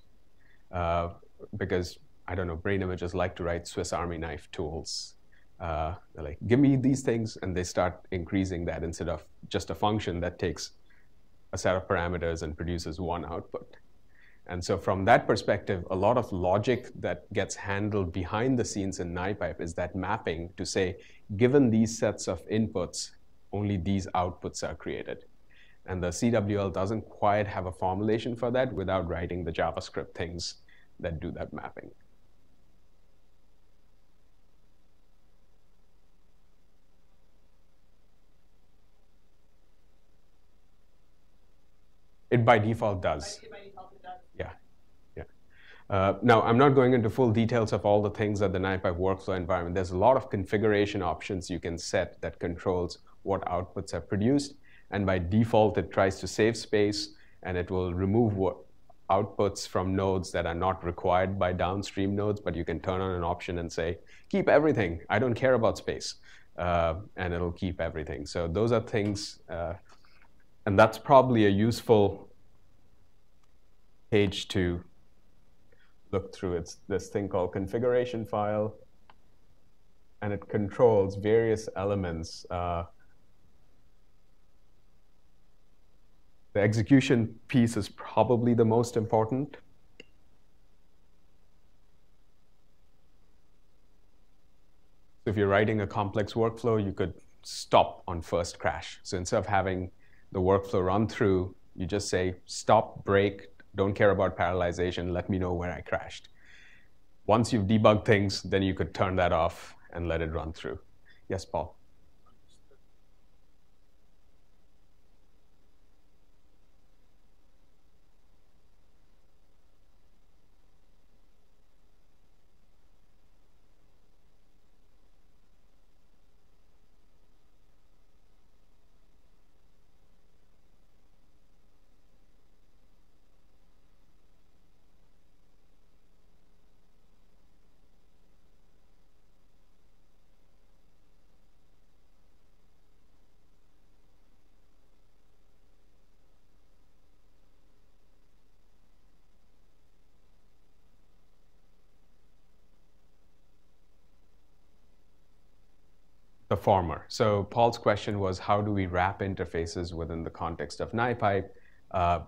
Speaker 1: Because, I don't know, brain imagers like to write Swiss Army knife tools. They're like, give me these things, and they start increasing that instead of just a function that takes a set of parameters and produces one output. And so from that perspective, a lot of logic that gets handled behind the scenes in NiPipe is that mapping to say, given these sets of inputs, only these outputs are created. And the CWL doesn't quite have a formulation for that without writing the JavaScript things that do that mapping. It by default does. Yeah, yeah. Now, I'm not going into full details of all the things at the NiPipe workflow environment. There's a lot of configuration options you can set that controls what outputs are produced. And by default, it tries to save space, and it will remove outputs from nodes that are not required by downstream nodes. But you can turn on an option and say, keep everything. I don't care about space. And it'll keep everything. So those are things. And that's probably a useful page to look through. It's this thing called configuration file, and it controls various elements. The execution piece is probably the most important. So if you're writing a complex workflow, you could stop on first crash. So instead of having the workflow run through, you just say, stop, break, don't care about parallelization, let me know where I crashed. Once you've debugged things, then you could turn that off and let it run through. Yes, Paul? The former. So Paul's question was, how do we wrap interfaces within the context of NiPipe? A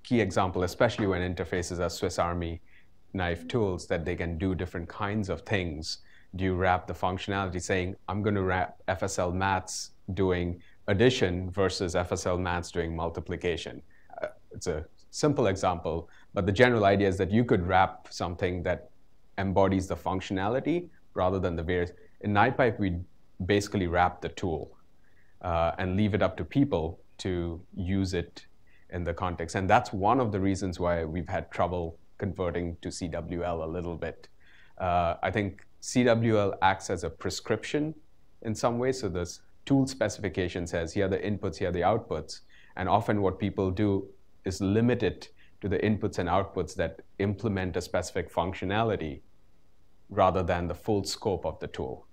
Speaker 1: key example, especially when interfaces are Swiss Army knife tools, that they can do different kinds of things. Do you wrap the functionality saying, I'm going to wrap FSL maths doing addition versus FSL maths doing multiplication? It's a simple example, but the general idea is that you could wrap something that embodies the functionality rather than the various. In NiPipe, we basically wrap the tool and leave it up to people to use it in the context. And that's one of the reasons why we've had trouble converting to CWL a little bit. I think CWL acts as a prescription in some ways. So this tool specification says, here are the inputs, here are the outputs. And often what people do is limit it to the inputs and outputs that implement a specific functionality rather than the full scope of the tool.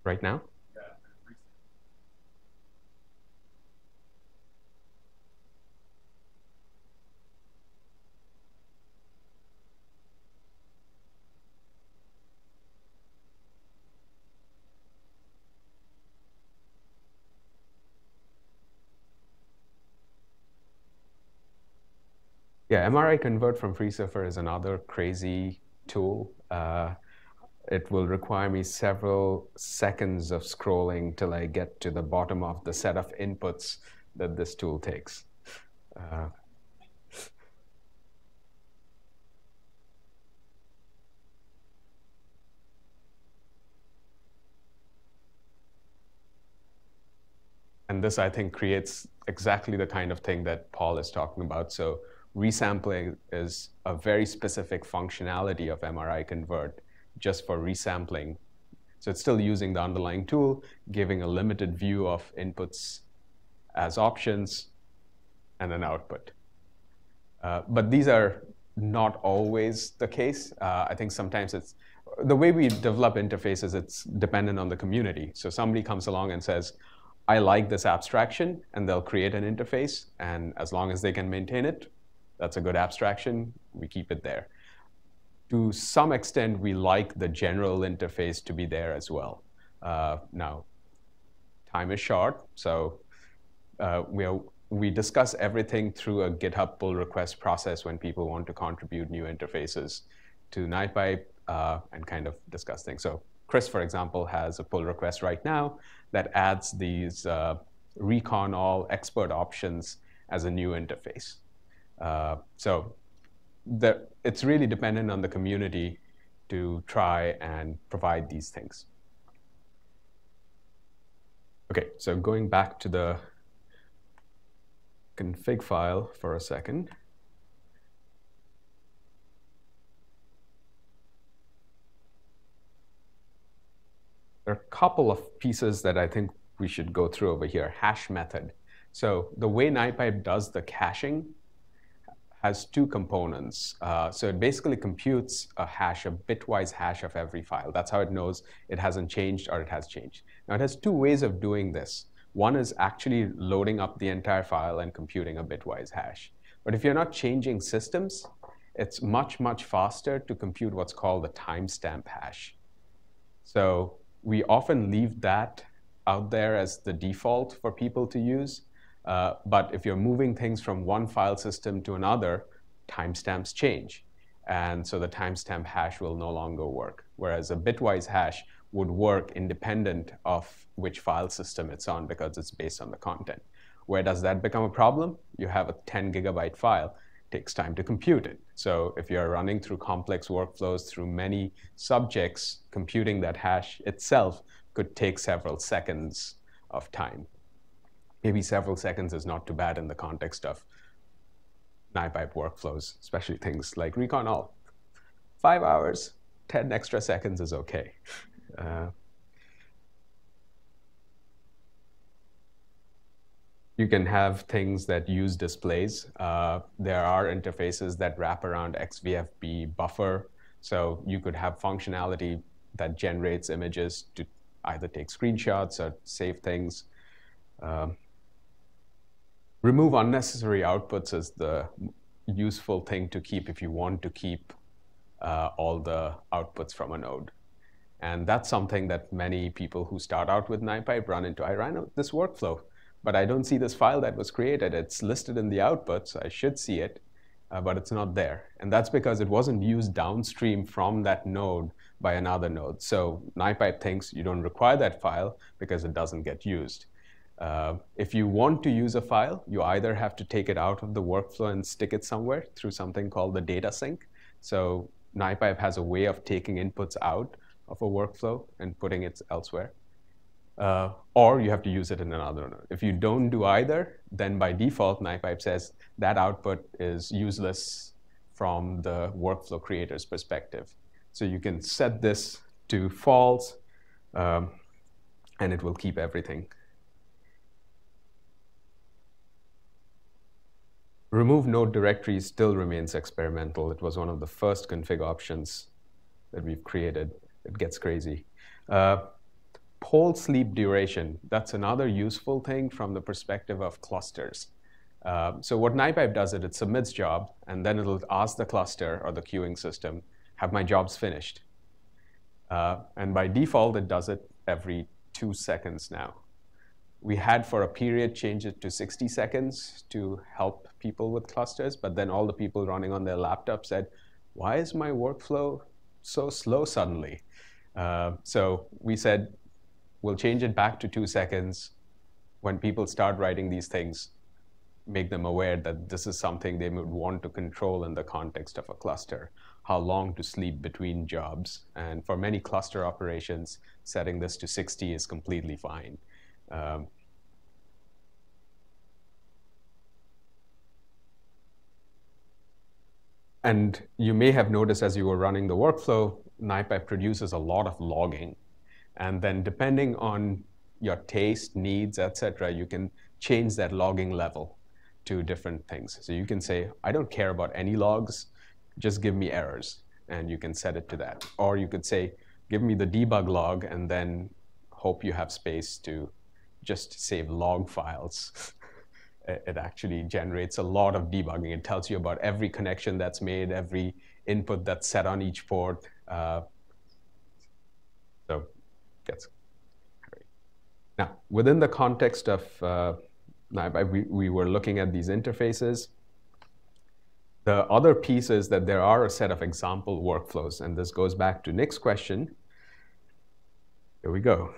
Speaker 1: Right now? Yeah, MRI convert from FreeSurfer is another crazy tool. It will require me several seconds of scrolling till I get to the bottom of the set of inputs that this tool takes. And this, I think, creates exactly the kind of thing that Paul is talking about. So resampling is a very specific functionality of MRI convert just for resampling. So it's still using the underlying tool, giving a limited view of inputs as options and an output. But these are not always the case. I think sometimes it's the way we develop interfaces, it's dependent on the community. So somebody comes along and says, I like this abstraction, and they'll create an interface. And as long as they can maintain it, that's a good abstraction. We keep it there. To some extent, we like the general interface to be there as well. Now, time is short, so we discuss everything through a GitHub pull request process when people want to contribute new interfaces to NiPipe and kind of discuss things. So Chris, for example, has a pull request right now that adds these recon all expert options as a new interface. So it's really dependent on the community to try and provide these things. OK, so going back to the config file for a second. There are a couple of pieces that I think we should go through over here. Hash method. So the way NiPipe does the caching has two components. So it basically computes a hash, a bitwise hash of every file. That's how it knows it hasn't changed or it has changed. Now it has two ways of doing this. One is actually loading up the entire file and computing a bitwise hash. But if you're not changing systems, it's much, much faster to compute what's called a timestamp hash. So we often leave that out there as the default for people to use. But if you're moving things from one file system to another, timestamps change. And so the timestamp hash will no longer work, whereas a bitwise hash would work independent of which file system it's on because it's based on the content. Where does that become a problem? You have a 10 gigabyte file. It takes time to compute it. So if you're running through complex workflows through many subjects, computing that hash itself could take several seconds of time. Maybe several seconds is not too bad in the context of NiPipe workflows, especially things like recon all. 5 hours, 10 extra seconds is OK. You can have things that use displays. There are interfaces that wrap around XVFB buffer. So you could have functionality that generates images to either take screenshots or save things. Remove unnecessary outputs is the useful thing to keep if you want to keep all the outputs from a node. And that's something that many people who start out with NiPipe run into. I ran this workflow, but I don't see this file that was created. It's listed in the outputs. I should see it, but it's not there. And that's because it wasn't used downstream from that node by another node. So NiPipe thinks you don't require that file because it doesn't get used. If you want to use a file, you either have to take it out of the workflow and stick it somewhere through something called the data sync. So NiPipe has a way of taking inputs out of a workflow and putting it elsewhere. Or you have to use it in another node. If you don't do either, then by default, NiPipe says that output is useless from the workflow creator's perspective. So you can set this to false, and it will keep everything. Remove node directories still remains experimental. It was one of the first config options that we've created. It gets crazy. Poll sleep duration, that's another useful thing from the perspective of clusters. So what NiPipe does it submits job, and then it'll ask the cluster or the queuing system, have my jobs finished? And by default, it does it every 2 seconds now. We had for a period changed it to 60 seconds to help people with clusters, but then all the people running on their laptop said, why is my workflow so slow suddenly? So we said, we'll change it back to 2 seconds. When people start writing these things, make them aware that this is something they would want to control in the context of a cluster, how long to sleep between jobs. And for many cluster operations, setting this to 60 is completely fine. And you may have noticed as you were running the workflow, NiPipe produces a lot of logging. And then depending on your taste, needs, etc., you can change that logging level to different things. So you can say, I don't care about any logs, just give me errors. And you can set it to that. Or you could say, give me the debug log and then hope you have space to just save log files. It actually generates a lot of debugging. It tells you about every connection that's made, every input that's set on each port. So that's great. Now, within the context of we were looking at these interfaces. The other piece is that there are a set of example workflows, and this goes back to Nick's question. Here we go.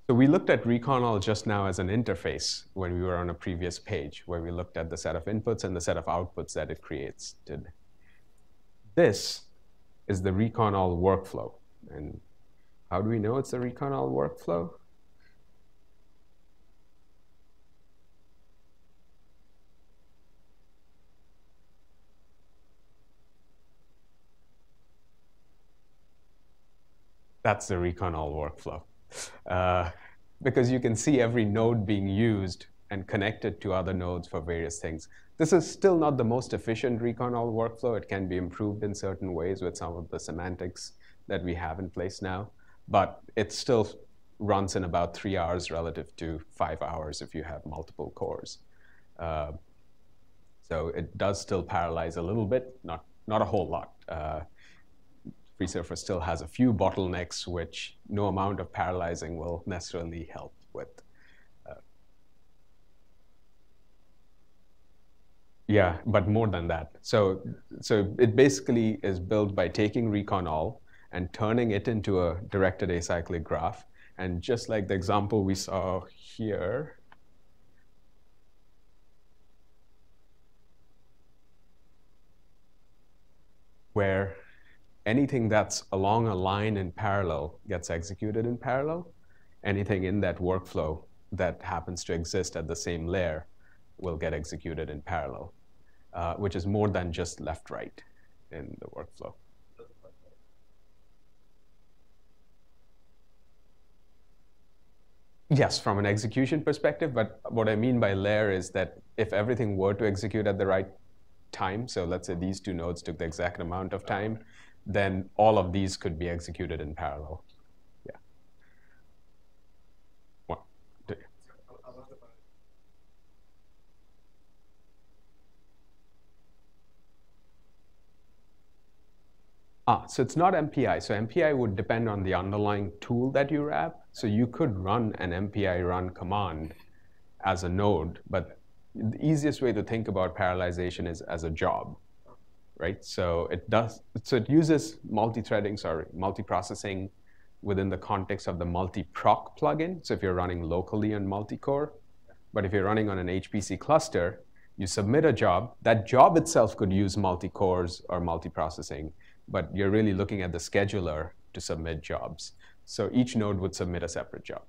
Speaker 1: So we looked at Reconall just now as an interface when we were on a previous page, where we looked at the set of inputs and the set of outputs that it creates. This is the Reconall workflow. And how do we know it's the Reconall workflow? That's the Reconall workflow. Because you can see every node being used and connected to other nodes for various things. This is still not the most efficient Reconall workflow. It can be improved in certain ways with some of the semantics that we have in place now. But it still runs in about 3 hours relative to 5 hours if you have multiple cores. So it does still parallelize a little bit, not a whole lot. FreeSurfer still has a few bottlenecks, which no amount of parallelizing will necessarily help with. Yeah, but more than that. So it basically is built by taking Reconall and turning it into a directed acyclic graph. And just like the example we saw here, where anything that's along a line in parallel gets executed in parallel. Anything in that workflow that happens to exist at the same layer will get executed in parallel, which is more than just left-right in the workflow. Yes, from an execution perspective, but what I mean by layer is that if everything were to execute at the right time, so let's say these two nodes took the exact amount of time, then all of these could be executed in parallel. Yeah. What? So it's not MPI. So MPI would depend on the underlying tool that you wrap. So you could run an MPI run command as a node, but the easiest way to think about parallelization is as a job, right? So it uses multi-threading, multi-processing within the context of the multi-proc plugin. So if you're running locally on multi-core, but if you're running on an HPC cluster, you submit a job. That job itself could use multi-cores or multi-processing, but you're really looking at the scheduler to submit jobs. So each node would submit a separate job.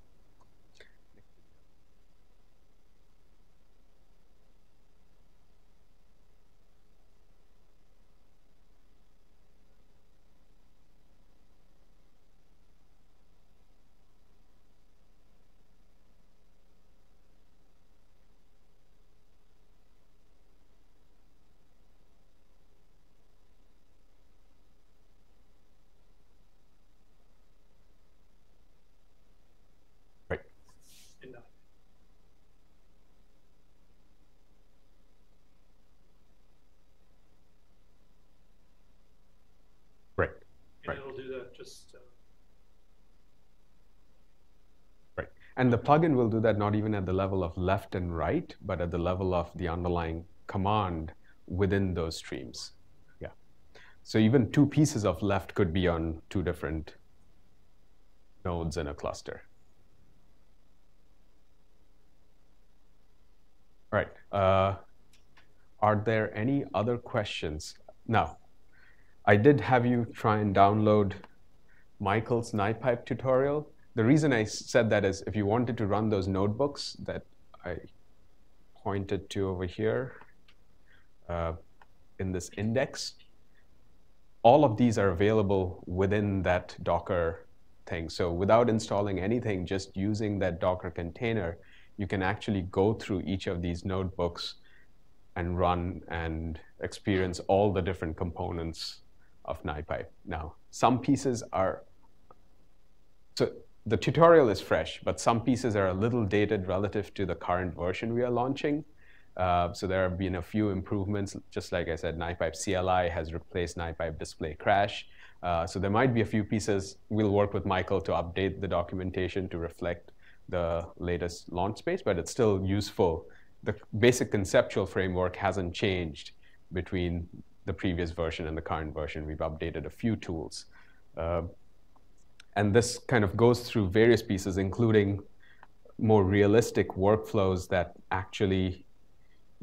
Speaker 1: Right. Right.
Speaker 4: And it'll do just
Speaker 1: Right. And the plugin will do that not even at the level of left and right, but at the level of the underlying command within those streams. Yeah. So even two pieces of left could be on two different nodes in a cluster. All right. Are there any other questions? Now, I did have you try and download Michael's NiPipe tutorial. The reason I said that is if you wanted to run those notebooks that I pointed to over here in this index, all of these are available within that Docker thing. So without installing anything, just using that Docker container, you can actually go through each of these notebooks and run and experience all the different components of NiPipe. Now, some pieces are, so the tutorial is fresh, but some pieces are a little dated relative to the current version we are launching. So there have been a few improvements. Just like I said, NiPipe CLI has replaced NiPipe display crash. So there might be a few pieces. We'll work with Michael to update the documentation to reflect the latest launch space, but it's still useful. The basic conceptual framework hasn't changed between the previous version and the current version. We've updated a few tools. And this kind of goes through various pieces, including more realistic workflows that actually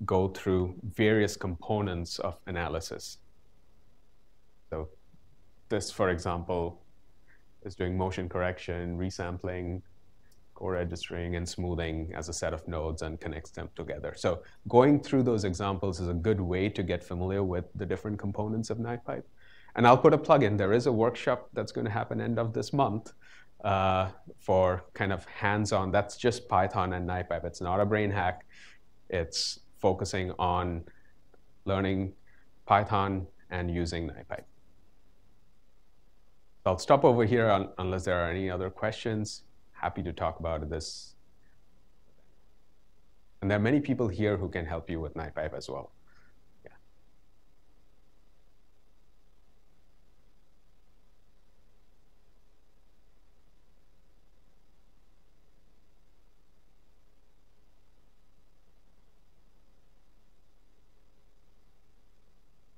Speaker 1: go through various components of analysis. So this, for example, is doing motion correction, resampling, co-registering, and smoothing as a set of nodes and connects them together. So going through those examples is a good way to get familiar with the different components of NiPipe. And I'll put a plug in. There is a workshop that's going to happen end of this month for kind of hands-on. That's just Python and NiPipe. It's not a brain hack. It's focusing on learning Python and using NiPipe. I'll stop over here unless there are any other questions. Happy to talk about this. And there are many people here who can help you with NiPipe as well. Yeah.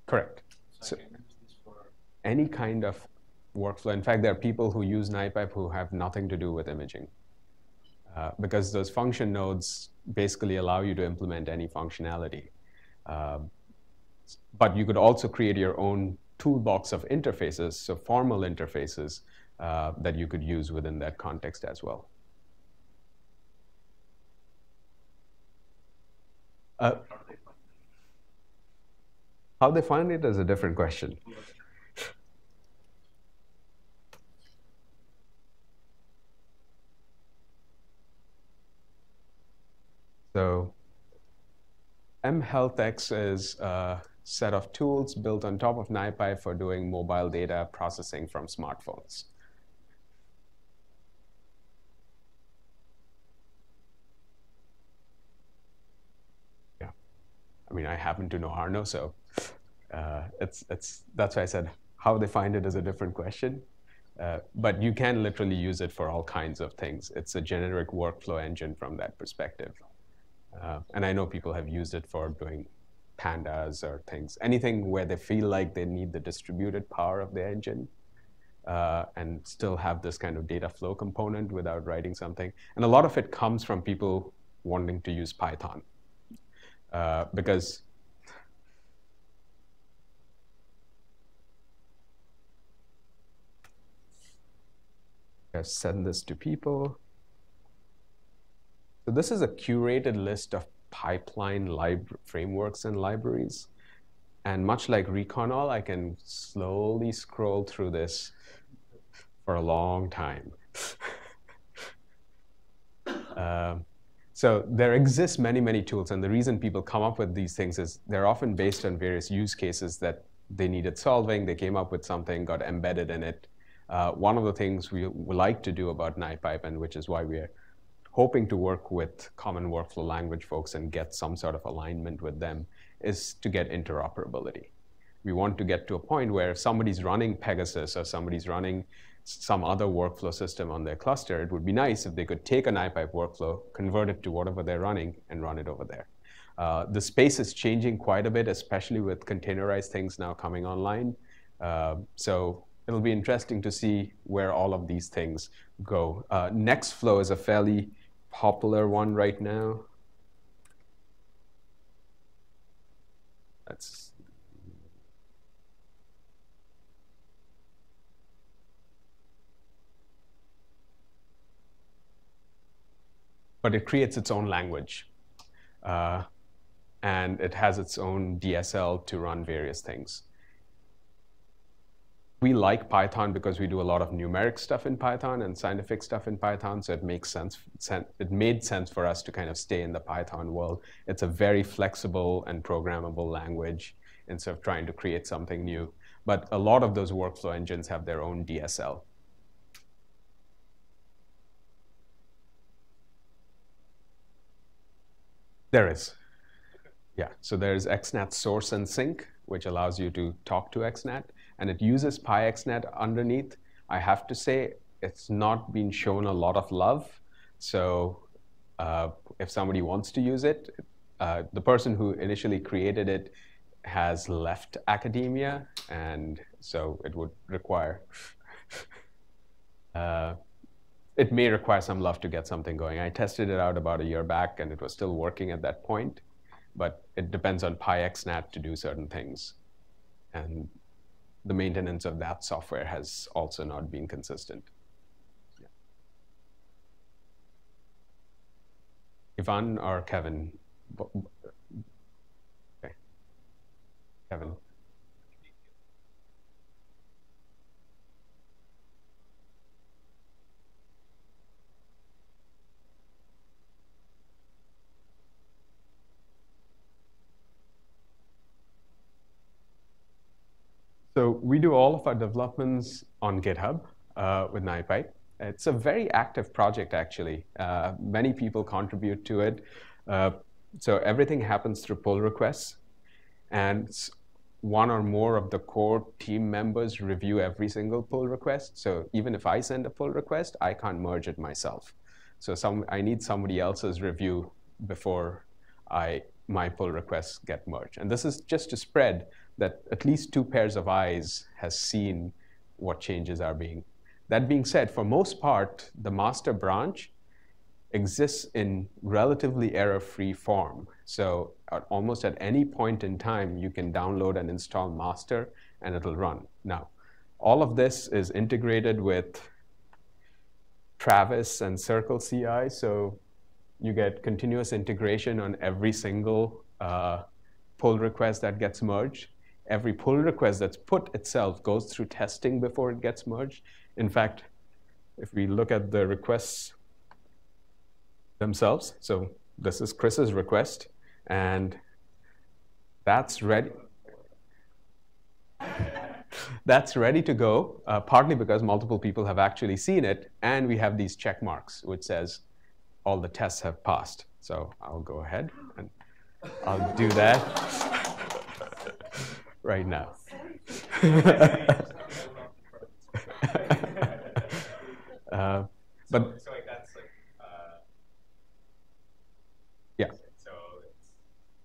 Speaker 1: Correct. So any kind of workflow. In fact, there are people who use NiPipe who have nothing to do with imaging because those function nodes basically allow you to implement any functionality. But you could also create your own toolbox of interfaces, so formal interfaces that you could use within that context as well. How they find it is a different question. So mHealthX is a set of tools built on top of NiPipe for doing mobile data processing from smartphones. Yeah, I mean, I happen to know Arno, so that's why I said how they find it is a different question. But you can literally use it for all kinds of things. It's a generic workflow engine from that perspective. And I know people have used it for doing pandas or things, anything where they feel like they need the distributed power of the engine and still have this kind of data flow component without writing something. And a lot of it comes from people wanting to use Python because I've sent this to people. So this is a curated list of pipeline frameworks and libraries. And much like ReconAll, I can slowly scroll through this for a long time. So there exist many, many tools. And the reason people come up with these things is they're often based on various use cases that they needed solving. They came up with something, got embedded in it. One of the things we like to do about NiPipe, and which is why we're hoping to work with common workflow language folks and get some sort of alignment with them, is to get interoperability. We want to get to a point where if somebody's running Pegasus or somebody's running some other workflow system on their cluster, it would be nice if they could take an iPipe workflow, convert it to whatever they're running, and run it over there. The space is changing quite a bit, especially with containerized things now coming online. So it'll be interesting to see where all of these things go. Nextflow is a fairly popular one right now. But it creates its own language. And it has its own DSL to run various things. We like Python because we do a lot of numeric stuff in Python and scientific stuff in Python, so it makes sense. It made sense for us to kind of stay in the Python world. It's a very flexible and programmable language instead of trying to create something new. But a lot of those workflow engines have their own DSL. There is. Yeah, so there's XNAT source and sink, which allows you to talk to XNAT. And it uses PyXNet underneath. I have to say, it's not been shown a lot of love. So if somebody wants to use it, the person who initially created it has left academia. And so it would require, it may require some love to get something going. I tested it out about a year back, and it was still working at that point. But it depends on PyXNet to do certain things. And the maintenance of that software has also not been consistent. Yeah. Ivan or Kevin? Okay. Kevin. So we do all of our developments on GitHub with NiPipe. It's a very active project, actually. Many people contribute to it. So everything happens through pull requests. And one or more of the core team members review every single pull request. So even if I send a pull request, I can't merge it myself. So I need somebody else's review before my pull requests get merged. And this is just to spread that at least 2 pairs of eyes has seen what changes are being. That being said, for most part, the master branch exists in relatively error-free form. So almost at any point in time, you can download and install master, and it'll run. Now, all of this is integrated with Travis and Circle CI, so you get continuous integration on every single pull request that gets merged. Every pull request that's put itself goes through testing before it gets merged. In fact, if we look at the requests themselves, so this is Chris's request, and that's ready. That's ready to go, partly because multiple people have actually seen it, and we have these check marks, which says all the tests have passed. So I'll go ahead and I'll do that right now. But
Speaker 3: so like that's like
Speaker 1: yeah.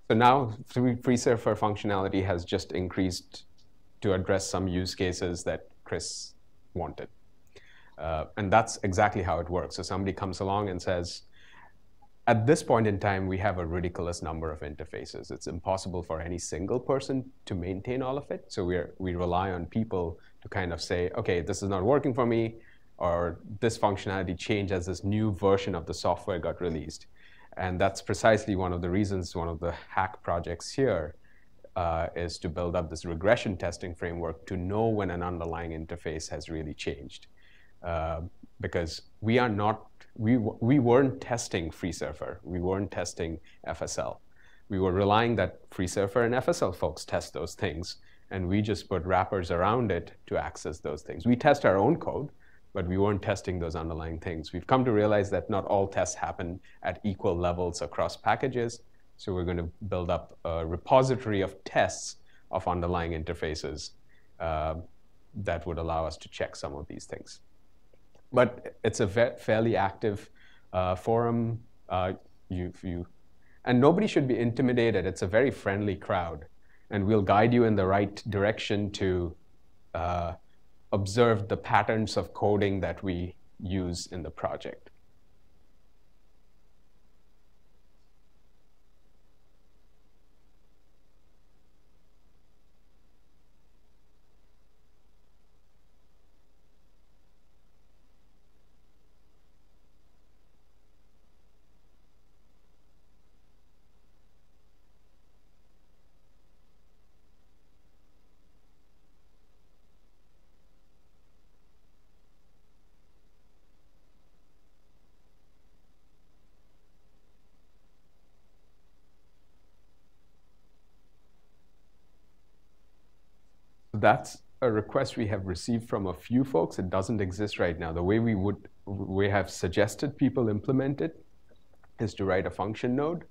Speaker 1: So now FreeSurfer functionality has just increased to address some use cases that Chris wanted. And that's exactly how it works. So somebody comes along and says, at this point in time, we have a ridiculous number of interfaces. It's impossible for any single person to maintain all of it. So we rely on people to kind of say, OK, this is not working for me, or this functionality changed as this new version of the software got released. And that's precisely one of the reasons, one of the hack projects here is to build up this regression testing framework to know when an underlying interface has really changed. Because we weren't testing FreeSurfer. We weren't testing FSL. We were relying that FreeSurfer and FSL folks test those things, and we just put wrappers around it to access those things. We test our own code, but we weren't testing those underlying things. We've come to realize that not all tests happen at equal levels across packages, so we're going to build up a repository of tests of underlying interfaces that would allow us to check some of these things. But it's a fairly active forum. And nobody should be intimidated. It's a very friendly crowd. And we'll guide you in the right direction to observe the patterns of coding that we use in the project. That's a request we have received from a few folks. It doesn't exist right now. The way we have suggested people implement it is to write a function node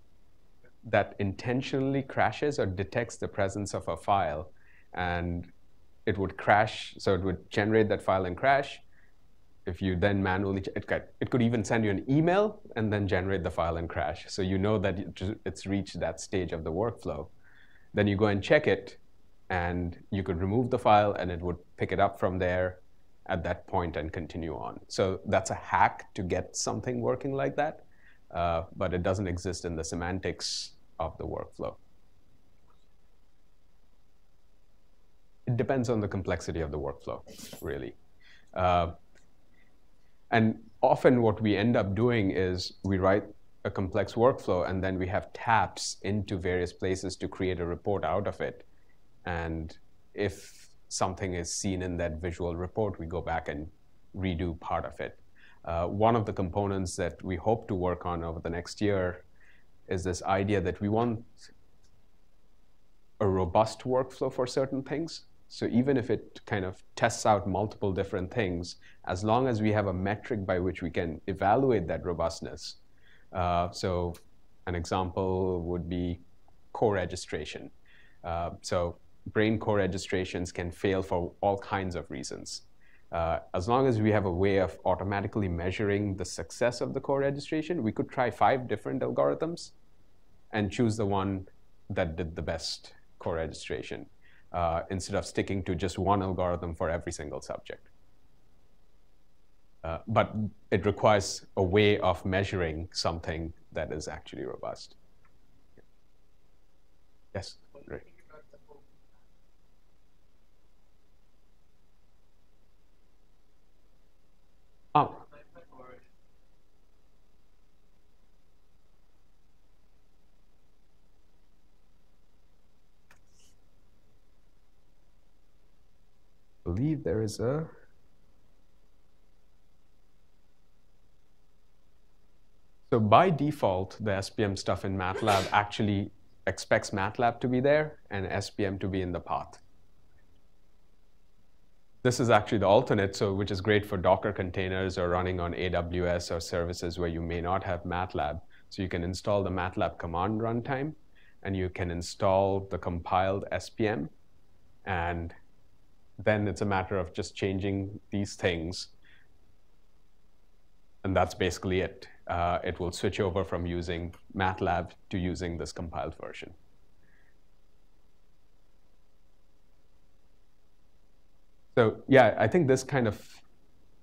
Speaker 1: that intentionally crashes or detects the presence of a file, and it would crash. So it would generate that file and crash. If you then manually, it could even send you an email and then generate the file and crash. So you know that it's reached that stage of the workflow. Then you go and check it, and you could remove the file, and it would pick it up from there at that point and continue on. So that's a hack to get something working like that, but it doesn't exist in the semantics of the workflow. It depends on the complexity of the workflow, really. And often what we end up doing is we write a complex workflow, and then we have taps into various places to create a report out of it. And if something is seen in that visual report, we go back and redo part of it. One of the components that we hope to work on over the next year is this idea that we want a robust workflow for certain things. So even if it kind of tests out multiple different things, as long as we have a metric by which we can evaluate that robustness. So an example would be co-registration. So brain co-registrations can fail for all kinds of reasons. As long as we have a way of automatically measuring the success of the co-registration, we could try 5 different algorithms and choose the one that did the best co-registration, instead of sticking to just one algorithm for every single subject. But it requires a way of measuring something that is actually robust. Yes, right. Oh. I believe there is a So by default, the SPM stuff in MATLAB actually expects MATLAB to be there and SPM to be in the path. This is actually the alternate, which is great for Docker containers or running on AWS or services where you may not have MATLAB. So you can install the MATLAB command runtime, and you can install the compiled SPM. And then it's a matter of just changing these things. And that's basically it. It will switch over from using MATLAB to using this compiled version. So yeah, I think this kind of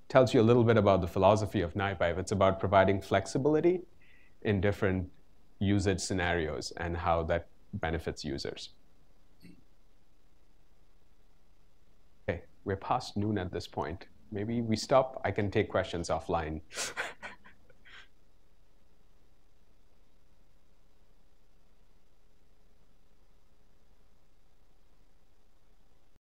Speaker 1: tells you a little bit about the philosophy of NiPipe. It's about providing flexibility in different usage scenarios and how that benefits users. Okay, we're past noon at this point. Maybe we stop. I can take questions offline.